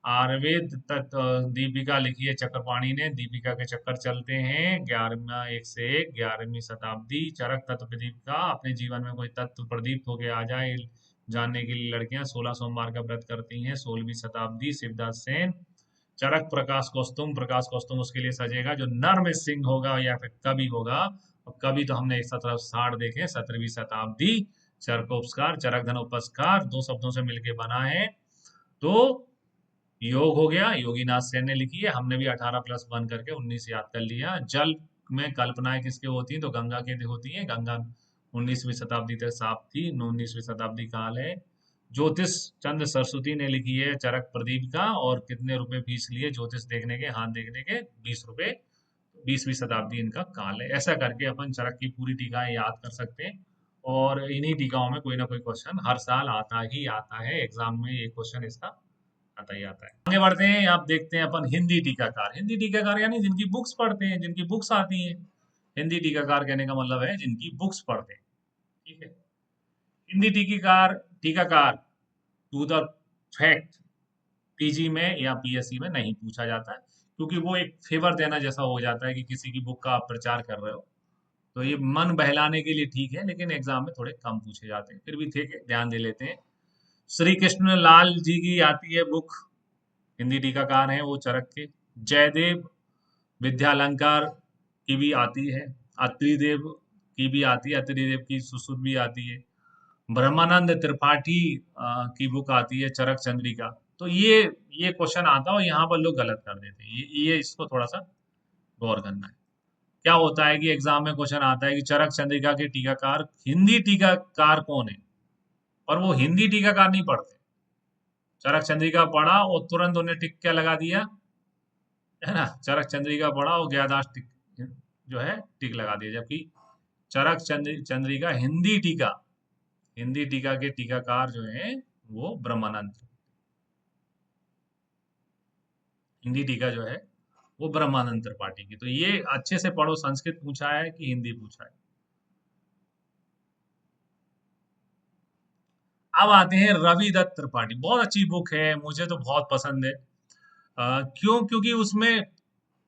आयुर्वेद तत् दीपिका लिखी है चक्रपाणी ने, दीपिका के चक्कर चलते हैं। 11वां एक से एक 11वीं शताब्दी। चरक तत्व प्रदीप का, अपने जीवन में कोई तत्व प्रदीप्त होके आ जाए जानने के लिए लड़कियां 16 सोमवार का व्रत करती हैं। 16वीं शताब्दी शिवदास सेन। चरक प्रकाश कौस्तुम उसके लिए सजेगा जो नर में सिंह होगा या फिर कवि होगा। और कवि तो हमने 1760 देखे, 17वीं शताब्दी। चरकोपस्कार, चरक धन उपस्कार, दो शब्दों से मिलके बना है। तो योग हो गया, योगीनाथ सेन ने लिखी है, हमने भी 18 प्लस 1 करके 19 याद कर लिया। जल में कल्पनाएं किसके होती हैं, तो गंगा के होती हैं। गंगा 19वीं शताब्दी तक साफ थी, 19वीं शताब्दी काल है। ज्योतिष चंद्र सरस्वती ने लिखी है चरक प्रदीप का, और कितने रुपए फीस लिए ज्योतिष देखने के, हाथ देखने के 20 रुपए। 20वीं शताब्दी इनका काल है। ऐसा करके अपन चरक की पूरी टीकाएं याद कर सकते हैं। और इन्हीं टीकाओं में कोई ना कोई क्वेश्चन हर साल आता ही आता है, एग्जाम में ये क्वेश्चन इसका आता ही आता है। आगे बढ़ते हैं, आप देखते हैं अपन हिंदी टीकाकार। हिंदी टीकाकार यानी जिनकी बुक्स पढ़ते हैं, जिनकी बुक्स आती हैं। हिंदी टीकाकार कहने का मतलब है जिनकी बुक्स पढ़ते हैं, ठीक है। हिंदी टीकाकार, टीकाकार टू द फैक्ट पीजी में या पीएससी में नहीं पूछा जाता है, क्योंकि वो एक फेवर देना जैसा हो जाता है कि किसी की बुक का आप प्रचार कर रहे हो। तो ये मन बहलाने के लिए ठीक है, लेकिन एग्जाम में थोड़े कम पूछे जाते हैं, फिर भी ठीक है, ध्यान दे लेते हैं। श्री कृष्ण लाल जी की आती है बुक, हिंदी टीकाकार हैं वो चरक के। जयदेव विद्यालंकार की भी आती है। अत्रिदेव की भी आती है, अत्रिदेव की सुश्रुत भी आती है। ब्रह्मानंद त्रिपाठी की बुक आती है चरक चंद्रिका। तो ये क्वेश्चन आता है और यहाँ पर लोग गलत कर देते हैं, ये इसको थोड़ा सा गौर करना है। क्या होता है कि एग्जाम में क्वेश्चन आता है कि चरक चंद्रिका के टीकाकार, हिंदी टीकाकार कौन है, और वो हिंदी टीकाकार नहीं पढ़ते। चरक चंद्रिका पढ़ा और तुरंत उन्हें टिक क्या लगा दिया, है ना, चरक चंद्रिका पढ़ा और ज्ञादाश टिक जो है टिक लगा दिया। जबकि चरक चंद्रिका हिंदी टीका के टीकाकार जो है वो ब्रह्मानंद। हिंदी टीका जो है वो ब्रह्मानंद त्रिपाठी की। तो ये अच्छे से पढ़ो, संस्कृत पूछा है कि हिंदी पूछा है। अब आते हैं रवि दत्त त्रिपाठी, बहुत अच्छी बुक है, मुझे तो बहुत पसंद है। क्यों, क्योंकि उसमें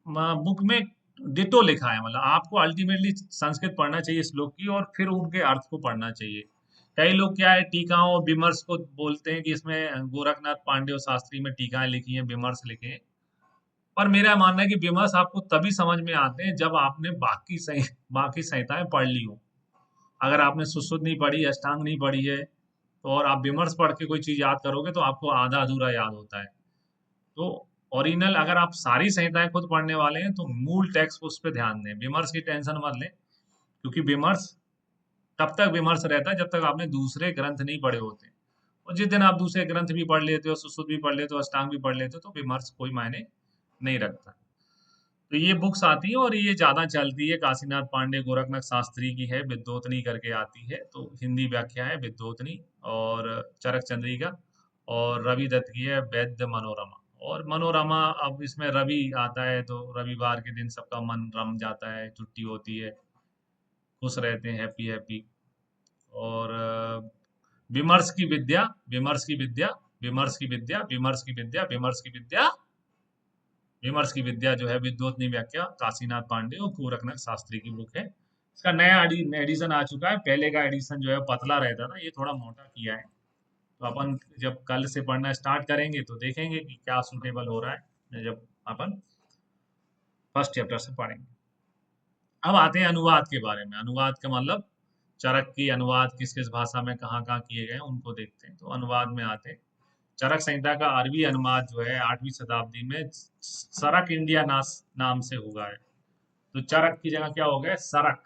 बुक में डिटो लिखा है, मतलब आपको अल्टीमेटली संस्कृत पढ़ना चाहिए श्लोक की और फिर उनके अर्थ को पढ़ना चाहिए। कई लोग क्या है टीकाओं और विमर्श को बोलते हैं कि इसमें गोरखनाथ पांडे और शास्त्री में टीकाएं लिखी हैं, विमर्श लिखे हैं। पर मेरा मानना है कि विमर्श आपको तभी समझ में आते हैं जब आपने बाकी संहिताएं पढ़ ली हो। अगर आपने सुश्रुत नहीं पढ़ी, अष्टांग नहीं पढ़ी है, तो और आप विमर्श पढ़ के कोई चीज याद करोगे तो आपको आधा अधूरा याद होता है। तो ओरिजिनल अगर आप सारी संहिताएं खुद पढ़ने वाले हैं तो मूल टेक्स्ट उस पर ध्यान दें, विमर्श की टेंशन मत लें। क्योंकि विमर्श तब तक विमर्श रहता है जब तक आपने दूसरे ग्रंथ नहीं पढ़े होते। और जिस दिन आप दूसरे ग्रंथ भी पढ़ लेते हो, सुश्रुत भी पढ़ लेते हो, अष्टांग भी पढ़ लेते हो, तो विमर्श कोई मायने नहीं रखता। तो ये बुक्स आती है और ये ज्यादा चलती है। काशीनाथ पांडे, गोरखनाथ शास्त्री की है विद्योतनी करके आती है, तो हिंदी व्याख्या है विद्योतनी। और चरक चंद्रिका, और रवि दत्त की है वैद्य मनोरमा। और मनोरमा, अब इसमें रवि आता है तो रविवार के दिन सबका मन रम जाता है, छुट्टी होती है, खुश रहते हैं, हैप्पी हैप्पी। और विमर्श की विद्या, विमर्श की विद्या, विमर्श की विद्या, विमर्श की विद्या, विमर्श की विद्या, विमर्श की विद्या जो है विद्वत्नी व्याख्या काशीनाथ पांडे और गोरखनाथ शास्त्री की बुक है। इसका नया एडिशन आ चुका है। पहले का एडिशन जो है पतला रहता था, ये थोड़ा मोटा किया है। तो अपन जब कल से पढ़ना स्टार्ट करेंगे तो देखेंगे कि क्या सुटेबल हो रहा है जब अपन फर्स्ट चैप्टर से पढ़ेंगे। अब आते हैं अनुवाद के बारे में। अनुवाद का मतलब चरक की अनुवाद किस किस भाषा में कहाँ कहाँ किए गए हैं उनको देखते हैं। तो अनुवाद में आते हैं। चरक संहिता का अरबी अनुवाद जो है 8वीं शताब्दी में सरक इंडिया नाम से हुआ है। तो चरक की जगह क्या हो गया, सरक,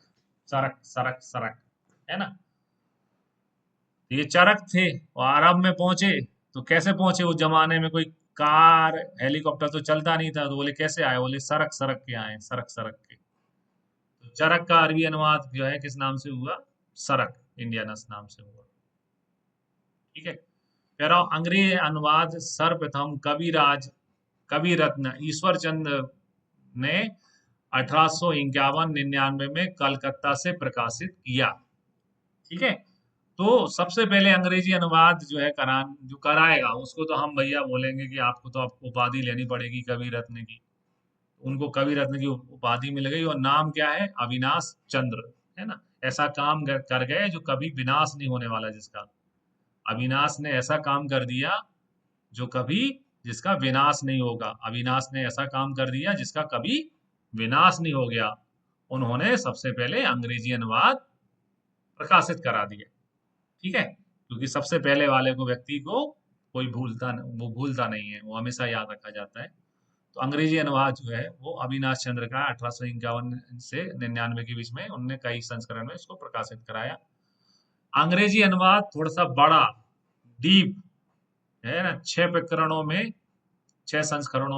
सरक सरक सरक, है ना। ये चरक थे और अरब में पहुंचे। तो कैसे पहुंचे, उस जमाने में कोई कार हेलीकॉप्टर तो चलता नहीं था। तो बोले कैसे आए, बोले सरक सरक के आए, सरक सरक के। तो चरक का अरबी अनुवाद जो है किस नाम से हुआ, सरक इंडियानस नाम से हुआ। ठीक है। कह रहा हूं अंग्रेज अनुवाद सर्वप्रथम कवि रत्न ईश्वर चंद्र ने 1851-99 में कलकत्ता से प्रकाशित किया। ठीक है। तो सबसे पहले अंग्रेजी अनुवाद जो है जो कराएगा उसको तो हम भैया बोलेंगे कि आपको तो आपको उपाधि लेनी पड़ेगी कवि रत्न की। उनको कवि रत्न की उपाधि मिल गई और नाम क्या है, अविनाश चंद्र, है ना। ऐसा काम कर गए जो कभी विनाश नहीं होने वाला, जिसका अविनाश ने ऐसा काम कर दिया जो कभी जिसका विनाश नहीं होगा। अविनाश ने ऐसा काम कर दिया जिसका कभी विनाश नहीं हो गया। उन्होंने सबसे पहले अंग्रेजी अनुवाद प्रकाशित करा दिया। ठीक है। क्योंकि सबसे पहले वाले को व्यक्ति को कोई वो भूलता नहीं है, वो हमेशा याद रखा जाता है। तो अंग्रेजी अनुवाद जो है वो अविनाश चंद्र का 1851 से 99 के बीच में उन्होंने कई संस्करण में इसको प्रकाशित कराया। अंग्रेजी अनुवाद थोड़ा सा बड़ा, डीप है ना। 6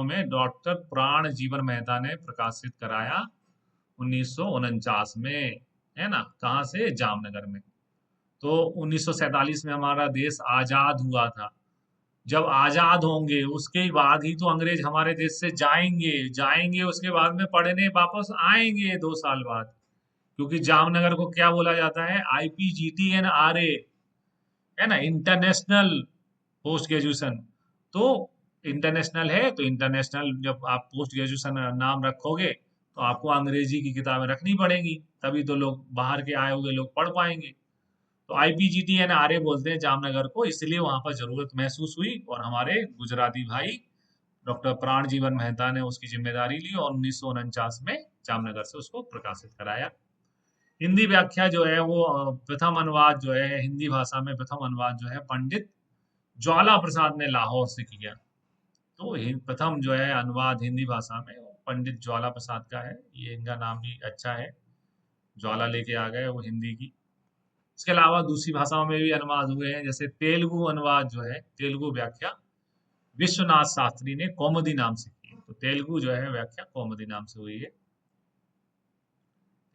में डॉक्टर प्राण जीवन मेहता ने प्रकाशित कराया 1949 में, है ना। कहाँ से, जामनगर में। तो 1947 में हमारा देश आजाद हुआ था। जब आजाद होंगे उसके बाद ही तो अंग्रेज हमारे देश से जाएंगे उसके बाद में पढ़ने वापस आएंगे 2 साल बाद। क्योंकि जामनगर को क्या बोला जाता है, IPGTNRA, है ना, इंटरनेशनल पोस्ट ग्रेजुएशन। तो इंटरनेशनल है, तो इंटरनेशनल जब आप पोस्ट ग्रेजुएशन नाम रखोगे तो आपको अंग्रेजी की किताबें रखनी पड़ेंगी, तभी तो लोग बाहर के आए हुए लोग पढ़ पाएंगे। तो IPGTNRA बोलते हैं जामनगर को, इसलिए वहां पर जरूरत महसूस हुई और हमारे गुजराती भाई डॉक्टर प्राण जीवन मेहता ने उसकी जिम्मेदारी ली और 1949 में जामनगर से उसको प्रकाशित कराया। हिंदी व्याख्या जो है वो प्रथम अनुवाद जो है हिंदी भाषा में, प्रथम अनुवाद जो है पंडित ज्वाला प्रसाद ने लाहौर से किया। तो प्रथम जो है अनुवाद हिंदी भाषा में वो पंडित ज्वाला प्रसाद का है। ये इनका नाम भी अच्छा है, ज्वाला लेके आ गए वो हिंदी की। इसके अलावा दूसरी भाषाओं में भी अनुवाद हुए हैं, जैसे तेलुगु अनुवाद जो है, तेलुगु व्याख्या विश्वनाथ शास्त्री ने कौमुदी नाम से की है। तो तेलुगु जो है व्याख्या कौमुदी नाम से हुई है।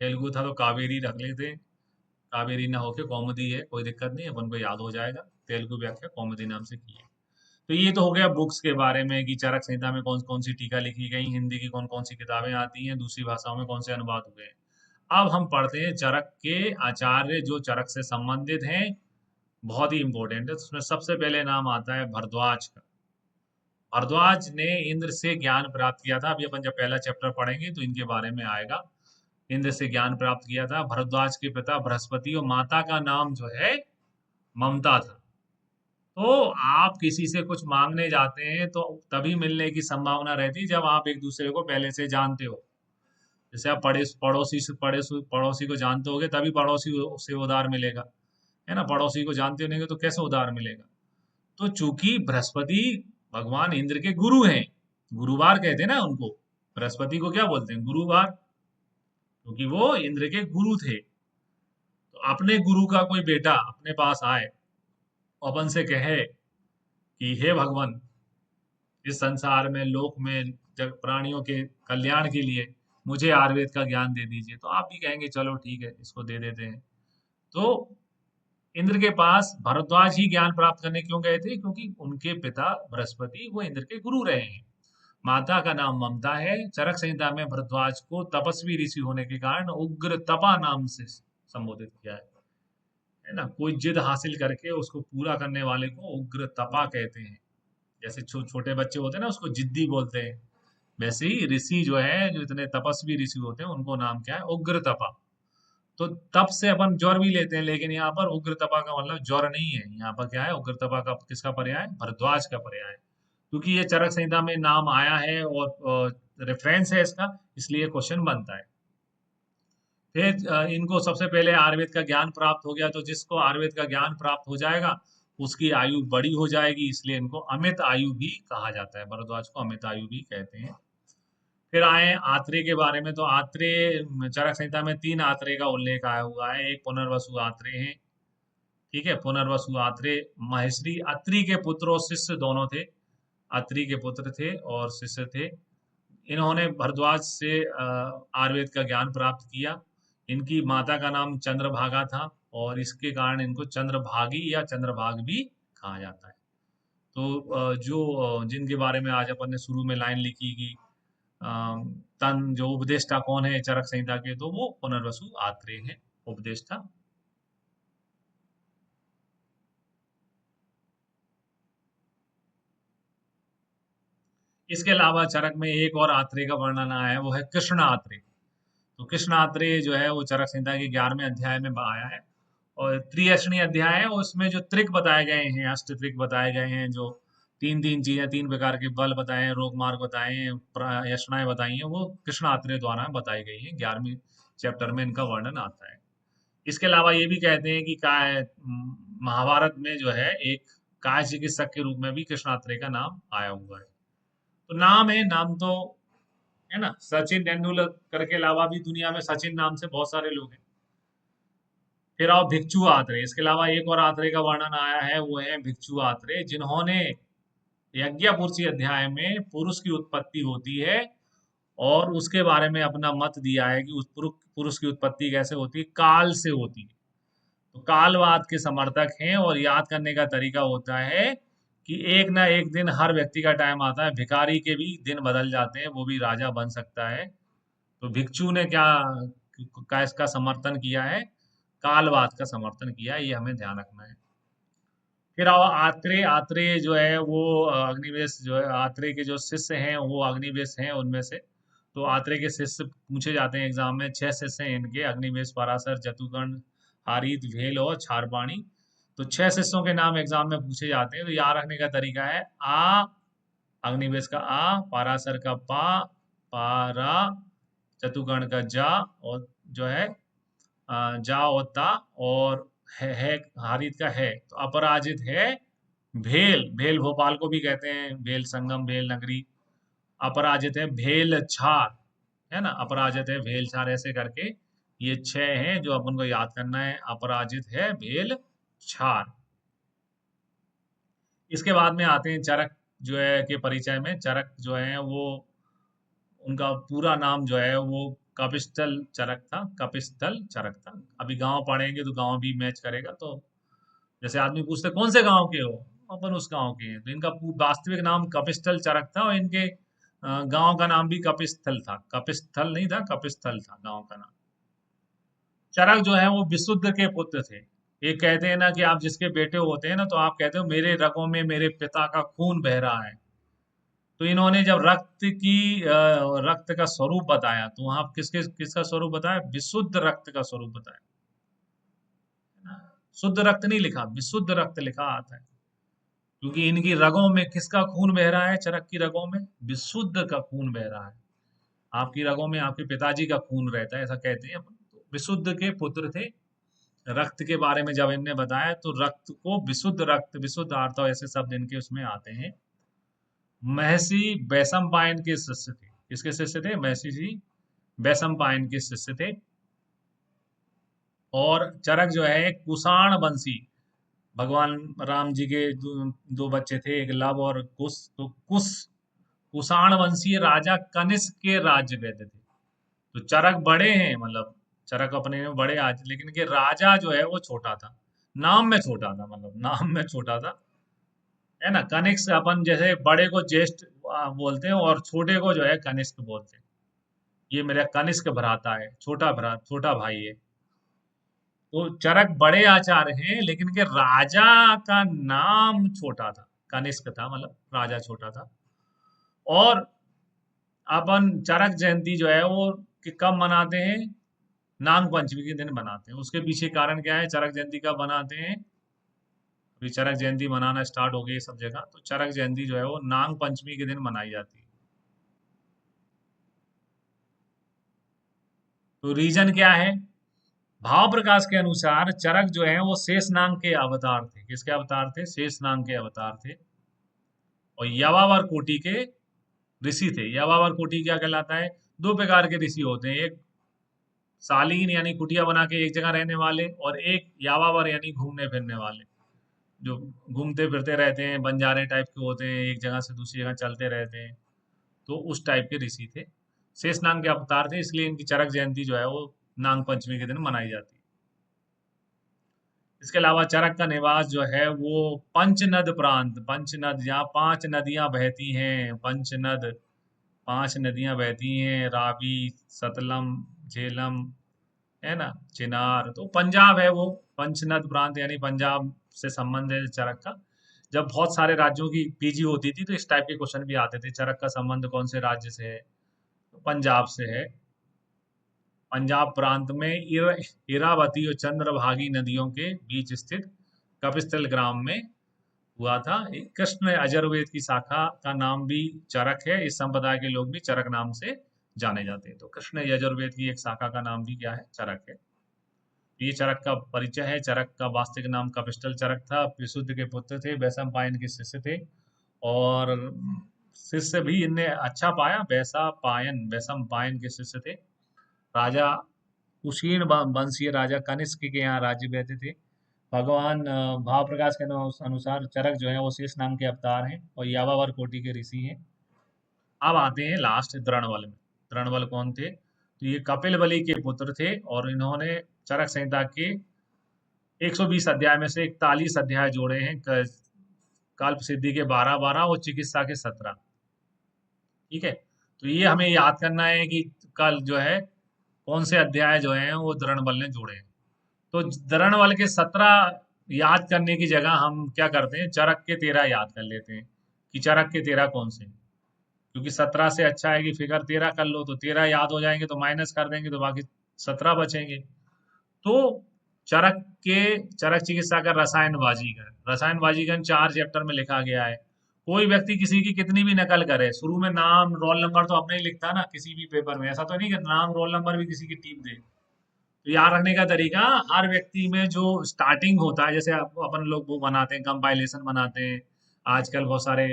तेलुगु था तो कावेरी रख लेते, कावेरी ना होके कौमुदी है, कोई दिक्कत नहीं, अपन को याद हो जाएगा। तेलुगु व्याख्या कौमुदी नाम से की है। तो ये तो हो गया बुक्स के बारे में कि चरक संहिता में कौन कौन सी टीका लिखी गई, हिंदी की कौन कौन सी किताबें आती हैं, दूसरी भाषाओं में कौन से अनुवाद हुए हैं। अब हम पढ़ते हैं चरक के आचार्य जो चरक से संबंधित हैं, बहुत ही इंपॉर्टेंट है। उसमें सबसे पहले नाम आता है भरद्वाज का। भरद्वाज ने इंद्र से ज्ञान प्राप्त किया था। अभी अपन जब पहला चैप्टर पढ़ेंगे तो इनके बारे में आएगा। इंद्र से ज्ञान प्राप्त किया था। भरद्वाज के पिता बृहस्पति और माता का नाम जो है ममता था। तो आप किसी से कुछ मांगने जाते हैं तो तभी मिलने की संभावना रहती है जब आप एक दूसरे को पहले से जानते हो। जैसे आप पड़ोसी को जानते होगे तभी पड़ोसी से उधार मिलेगा, है ना। पड़ोसी को जानते नहीं तो कैसे उधार मिलेगा। तो चूंकि बृहस्पति भगवान इंद्र के गुरु हैं, गुरुवार कहते हैं ना उनको, बृहस्पति को क्या बोलते हैं, गुरुवार, क्योंकि वो इंद्र के गुरु थे। तो अपने गुरु का कोई बेटा अपने पास आए, अपन से कहे कि हे भगवान, इस संसार में, लोक में, जग प्राणियों के कल्याण के लिए मुझे आयुर्वेद का ज्ञान दे दीजिए। तो आप भी कहेंगे चलो ठीक है, इसको दे देते हैं। तो इंद्र के पास भरद्वाज ही ज्ञान प्राप्त करने क्यों गए थे, क्योंकि उनके पिता बृहस्पति वो इंद्र के गुरु रहे हैं। माता का नाम ममता है। चरक संहिता में भरद्वाज को तपस्वी ऋषि होने के कारण उग्र तपा नाम से संबोधित किया है। है ना, कोई जिद हासिल करके उसको पूरा करने वाले को उग्र तपा कहते हैं। जैसे छोटे बच्चे होते हैं ना, उसको जिद्दी बोलते हैं। वैसे ही ऋषि जो है, जो इतने तपस्वी ऋषि होते हैं, उनको नाम क्या है? उग्र तपा। तो तप से अपन ज्वर भी लेते हैं, लेकिन यहाँ पर उग्र तपा का मतलब ज्वर नहीं है। यहाँ पर क्या है? उग्र तपा का किसका पर्याय? भरद्वाज का पर्याय। क्योंकि ये चरक संहिता में नाम आया है और रेफरेंस है इसका, इसलिए क्वेश्चन बनता है। फिर इनको सबसे पहले आयुर्वेद का ज्ञान प्राप्त हो गया, तो जिसको आयुर्वेद का ज्ञान प्राप्त हो जाएगा उसकी आयु बड़ी हो जाएगी, इसलिए इनको अमित आयु भी कहा जाता है। भरद्वाज को अमित आयु भी कहते हैं। फिर आए आत्रेय के बारे में। तो आत्रेय, चरक संहिता में 3 आत्रेय का उल्लेख आया हुआ है। एक पुनर्वसु आत्रेय है, ठीक है। पुनर्वसु आत्रेय महेश्वरी अत्रि के पुत्र और शिष्य दोनों थे। अत्रि के पुत्र थे और शिष्य थे। इन्होंने भरद्वाज से आयुर्वेद का ज्ञान प्राप्त किया। इनकी माता का नाम चंद्रभागा था और इसके कारण इनको चंद्रभागी या चंद्रभाग भी कहा जाता है। तो जिनके बारे में आज अपन ने शुरू में लाइन लिखी कि तन जो उपदेष्टा कौन है चरक संहिता के, तो वो पुनर्वसु आत्रेय है उपदेष्टा। इसके अलावा चरक में एक और आत्रेय का वर्णन आया है, वो है कृष्ण आत्रेय। तो कृष्ण आत्रेय जो है वो चरक संहिता के 11वें अध्याय में आया है और त्रियशनी अध्याय है। उसमें जो त्रिक बताए गए हैं, अष्ट त्रिक बताए गए हैं, जो तीन तीन चीजें, 3 प्रकार के बल बताए हैं, रोग मार्ग बताए हैं, यशनाएं बताई हैं, वो कृष्ण आत्रेय द्वारा बताई गई हैं। 11वीं चैप्टर में इनका वर्णन आता है। इसके अलावा ये भी कहते हैं कि महाभारत में जो है एक काय चिकित्सक के रूप में भी कृष्ण आत्रेय का नाम आया हुआ है। तो नाम है, नाम तो है ना। सचिन तेंदुलकर के अलावा भी दुनिया में सचिन नाम से बहुत सारे लोग हैं। फिर आओ भिक्षु आत्रेय। इसके अलावा एक और आत्रेय का वर्णन आया है, वो है भिक्षु आत्रेय, जिन्होंने यज्ञपुरुषी अध्याय में पुरुष की उत्पत्ति होती है और उसके बारे में अपना मत दिया है कि उस पुरुष की उत्पत्ति कैसे होती है? काल से होती है। तो कालवाद के समर्थक हैं और याद करने का तरीका होता है कि एक ना एक दिन हर व्यक्ति का टाइम आता है, भिखारी के भी दिन बदल जाते हैं, वो भी राजा बन सकता है। तो भिक्षु ने क्या इसका समर्थन किया है? कालवाद का समर्थन किया है, ये हमें ध्यान रखना है। फिर आओ आत्रेय। आत्रेय जो है वो अग्निवेश जो है, आत्रेय के जो शिष्य हैं वो अग्निवेश हैं उनमें से। तो आत्रेय के शिष्य पूछे जाते हैं एग्जाम में, 6 शिष्य हैं इनके, अग्निवेश, पराशर, जतुगर्ण, हारीत, भेल और क्षारपाणी। तो 6 शिष्यों के नाम एग्जाम में पूछे जाते हैं। तो याद रखने का तरीका है, आ अग्निवेश का आ, पराशर का पा, पारा, जतुगर्ण का जा, और जो है जा और ता, और है हारित का है। तो अपराजित है भेल। भेल भोपाल को भी कहते हैं, भेल संगम, भेल नगरी। अपराजित है भेल छार, है ना। अपराजित है भेल छार, ऐसे करके ये 6 हैं जो अपन को याद करना है। अपराजित है भेल छार। इसके बाद में आते हैं चरक जो है के परिचय में। चरक जो है वो, उनका पूरा नाम जो है वो कपिस्थल चरक था। कपिस्थल चरक था। अभी गांव पढ़ेंगे तो गांव भी मैच करेगा। तो जैसे आदमी पूछते कौन से गांव के हो, अपन उस गांव के हैं। तो इनका वास्तविक नाम कपिस्थल चरक था और इनके गांव का नाम भी कपिस्थल था। कपिस्थल नहीं था, कपिस्थल था गांव का नाम। चरक जो है वो विशुद्ध के पुत्र थे। ये कहते हैं ना कि आप जिसके बेटे होते हैं ना, तो आप कहते हो मेरे रगों में मेरे पिता का खून बह रहा है। तो इन्होंने जब रक्त का स्वरूप बताया, तो वहां किसका स्वरूप बताया? विशुद्ध रक्त का स्वरूप बताया। शुद्ध रक्त नहीं लिखा, विशुद्ध रक्त लिखा आता है। क्योंकि इनकी रगों में किसका खून बह रहा है? चरक की रगों में विशुद्ध का खून बह रहा है। आपकी रगों में आपके पिताजी का खून रहता है, ऐसा कहते हैं अपन। तो विशुद्ध के पुत्र थे। रक्त के बारे में जब इनने बताया तो रक्त को विशुद्ध रक्त, विशुद्ध आर्तव, ऐसे शब्द इनके उसमें आते हैं। महर्षि वैशंपायन के शिष्य थे। किसके शिष्य थे? महर्षि जी वैशंपायन के शिष्य थे। और चरक जो है कुषाण वंशी, भगवान राम जी के दो बच्चे थे, एक लव और कुश। तो कुषाण वंशीय राजा कनिष्क के राज्य कहते थे। तो चरक बड़े हैं, मतलब चरक अपने में बड़े आज, लेकिन के राजा जो है वो छोटा था। नाम में छोटा था, मतलब नाम में छोटा था, है ना। कनिष्क अपन जैसे बड़े को ज्येष्ठ बोलते हैं और छोटे को जो है कनिष्क बोलते हैं। ये मेरा कनिष्क भ्राता है, छोटा भाई है। तो चरक बड़े आचार्य हैं, लेकिन के राजा का नाम छोटा था, कनिष्क था, मतलब राजा छोटा था। और अपन चरक जयंती जो है वो कब मनाते हैं? नाग पंचमी के दिन मनाते हैं। उसके पीछे कारण क्या है, चरक जयंती कब मनाते हैं? अभी चरक जयंती मनाना स्टार्ट हो गई है सब जगह। तो चरक जयंती जो है वो नाग पंचमी के दिन मनाई जाती है। तो रीजन क्या है? भाव प्रकाश के अनुसार चरक जो है वो शेष नाग के अवतार थे। किसके अवतार थे? शेष नाग के अवतार थे। और यवावर कोटि के ऋषि थे। यवावर कोटि क्या कहलाता है? दो प्रकार के ऋषि होते हैं, एक शालीन यानी कुटिया बना के एक जगह रहने वाले, और एक यावावर यानी घूमने फिरने वाले, जो घूमते फिरते रहते हैं, बंजारे टाइप के होते हैं, एक जगह से दूसरी जगह चलते रहते हैं। तो उस टाइप के ऋषि थे, शेष नाग के अवतार थे, इसलिए इनकी चरक जयंती जो है वो नाग पंचमी के दिन मनाई जाती है। इसके अलावा चरक का निवास जो है वो पंचनद प्रांत, पंचनद जहाँ 5 नदियां बहती हैं, पंचनद 5 नदियां बहती हैं, रावी, सतलम, झेलम, है ना, चिनार। तो पंजाब है वो, पंचनद प्रांत यानी पंजाब से संबंध है चरक का। जब बहुत सारे राज्यों की पीजी होती थी तो इस टाइप के क्वेश्चन भी आते थे, चरक का संबंध कौन से राज्य से है? तो पंजाब से है। पंजाब प्रांत में इरावती और चंद्रभागी नदियों के बीच स्थित कपिस्थल ग्राम में हुआ था। कृष्ण यजुर्वेद की शाखा का नाम भी चरक है। इस संप्रदाय के लोग भी चरक नाम से जाने जाते हैं। तो कृष्ण यजुर्वेद की एक शाखा का नाम भी क्या है? चरक है। ये चरक का परिचय है। चरक का वास्तविक नाम कपिस्थल चरक था। पिशुद्ध के पुत्र थे, वैशंपायन के शिष्य थे। और शिष्य भी इनने अच्छा पाया। वैशंपायन वैशंपायन के शिष्य थे। राजा कुशीन वंशीय राजा कनिष्क के यहाँ राज्य रहते थे। भगवान भाव प्रकाश के अनुसार चरक जो है वो शेष नाम के अवतार हैं और यावावर कोटि के ऋषि हैं। अब आते हैं लास्ट द्रोणबल में। द्रोणबल कौन थे? तो ये कपिल बलि के पुत्र थे और इन्होंने चरक संहिता के 120 अध्याय में से 41 अध्याय जोड़े हैं। कल्प सिद्धि के 12 और चिकित्सा के 17। ठीक है, तो ये हमें याद करना है कि कल जो है कौन से अध्याय जो हैं वो द्रोणबल ने जोड़े हैं। तो द्रोणबल के 17 याद करने की जगह हम क्या करते हैं, चरक के 13 याद कर लेते हैं कि चरक के 13 कौन से हैं। क्योंकि 17 से अच्छा है कि फिगर 13 कर लो, तो 13 याद हो जाएंगे तो माइनस कर देंगे तो बाकी 17 बचेंगे। तो चरक के चरक चिकित्सा का रसायन वाजीकरण 4 चैप्टर में लिखा गया है। कोई व्यक्ति किसी की कितनी भी नकल करे, शुरू में नाम रोल नंबर तो अपने ही लिखता है ना किसी भी पेपर में, ऐसा तो नहीं कि नाम रोल नंबर भी किसी की टीप दे। तो याद रखने का तरीका, हर व्यक्ति में जो स्टार्टिंग होता है, जैसे अपन लोग वो बनाते हैं, कंपाइलेशन बनाते हैं, आजकल बहुत सारे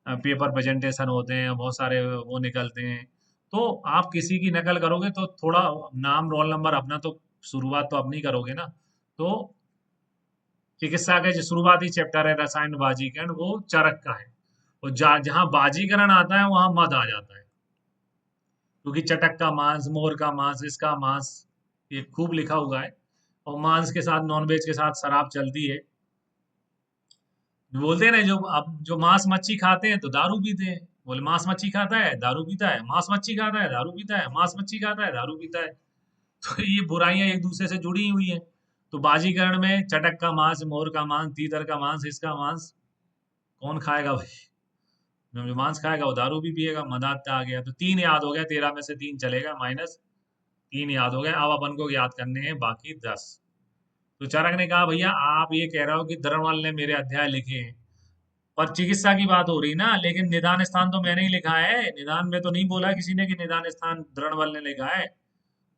पेपर प्रेजेंटेशन होते हैं, बहुत सारे वो निकलते हैं। तो आप किसी की नकल करोगे तो थोड़ा नाम रोल नंबर अपना तो शुरुआत तो अपनी करोगे ना। तो चिकित्सा का जो शुरुआती चैप्टर है रसायन बाजीकरण, वो चरक का है। और जहाँ बाजीकरण आता है वहां मद आ जाता है, क्योंकि चटक का मांस, मोर का मांस, इसका मांस, ये खूब लिखा हुआ है। और मांस के साथ नॉनवेज के साथ शराब चलती है। बोलते हैं ना, जो अब जो मांस मच्छी खाते हैं तो दारू पीते हैं। बोले मांस मच्छी खाता है दारू पीता है, मांस मच्छी खाता है दारू पीता है, मांस मच्छी खाता है दारू पीता है। तो ये बुराइयां एक दूसरे से जुड़ी हुई हैं। तो बाजीकरण में चटक का मांस, मोर का मांस, तीतर का मांस, इसका मांस कौन खाएगा भाई? जो मांस खाएगा वो दारू भी पिएगा। मदात आ गया तो 3 याद हो गया, 13 में से 3 चलेगा, माइनस 3 याद हो गए। अब अपन को याद करने हैं बाकी 10। तो चरक ने कहा भैया आप ये कह रहे हो कि धर्मवाल ने मेरे अध्याय लिखे हैं, पर चिकित्सा की बात हो रही ना, लेकिन निदान स्थान तो मैंने ही लिखा है। निदान में तो नहीं बोला किसी ने कि निदान स्थान द्रोणबल ने लिखा है।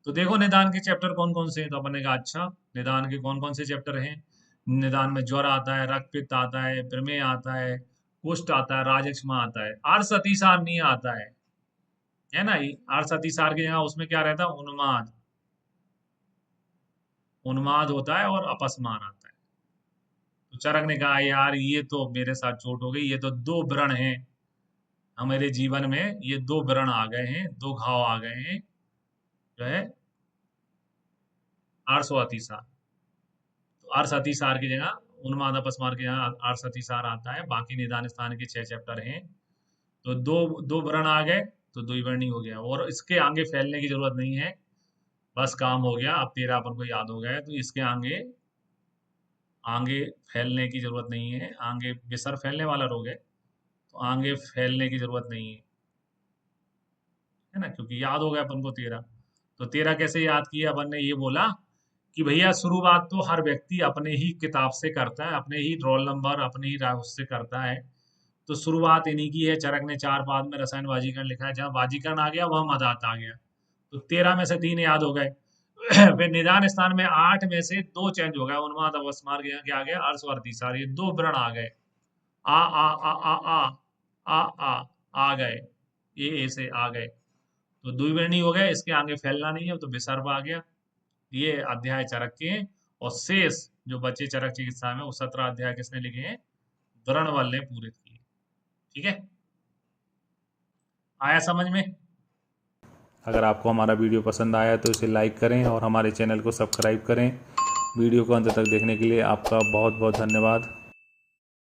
तो देखो निदान के चैप्टर कौन कौन से हैं। तो अपन ने कहा अच्छा, निदान के कौन कौन से चैप्टर हैं? निदान में ज्वर आता है, रक्त पित्त आता है, प्रमेय आता है, कुष्ठ आता है, राजक्षमा आता है, आर्स अतिसार नहीं आता है ना। आर्स अतिसार की जगह उसमें क्या रहता है? उन्माद, उन्माद होता है और अपस्मार आता है। तो चरक ने कहा यार ये तो मेरे साथ चोट हो गई, ये तो 2 व्रण हैं हमारे जीवन में, ये 2 व्रण आ गए हैं, 2 घाव आ गए हैं, जो है आर्स और अतिसार। तो आर्स अतिसार की जगह उन्माद अपस्मार की जगह आर्स अतिसार आता है। बाकी निदान स्थान के 6 चैप्टर हैं। तो दो दो व्रण आ गए तो द्विवर्णी हो गया, और इसके आगे फैलने की जरूरत नहीं है। बस काम हो गया, अब 13 अपन को याद हो गया है, तो इसके आगे आगे फैलने की जरूरत नहीं है। आगे बिसर फैलने वाला रोग है, तो आगे फैलने की जरूरत नहीं है ना, क्योंकि याद हो गया अपन को 13। तो 13 कैसे याद किया अपन ने, ये बोला कि भैया शुरुआत तो हर व्यक्ति अपने ही किताब से करता है, अपने ही रोल नंबर, अपने ही उससे करता है। तो शुरुआत इन्हीं की है। चरक ने 4 पाद में रसायन वाजीकरण लिखा है, जहाँ वाजीकरण आ गया वह मदात आ गया। तो 13 में से 3 याद हो गए। फिर निदान स्थान में 8 में से 2 चेंज हो गया, उन्माद अवस्मार क्या आ गया, अर्शवर्ती सार, ये 2 व्रण आ गए। आ गए, ये से आ गए, तो द्विवर्णी हो गए, इसके आगे फैलना नहीं है, तो विसर्ग आ गया। ये अध्याय चरक के हैं। और शेष जो बच्चे चरक चिकित्सा में, वो 17 अध्याय किसने लिखे हैं, व्रणवल ने पूरे किए। ठीक है, आया समझ में। अगर आपको हमारा वीडियो पसंद आया तो इसे लाइक करें और हमारे चैनल को सब्सक्राइब करें। वीडियो को अंत तक देखने के लिए आपका बहुत बहुत धन्यवाद।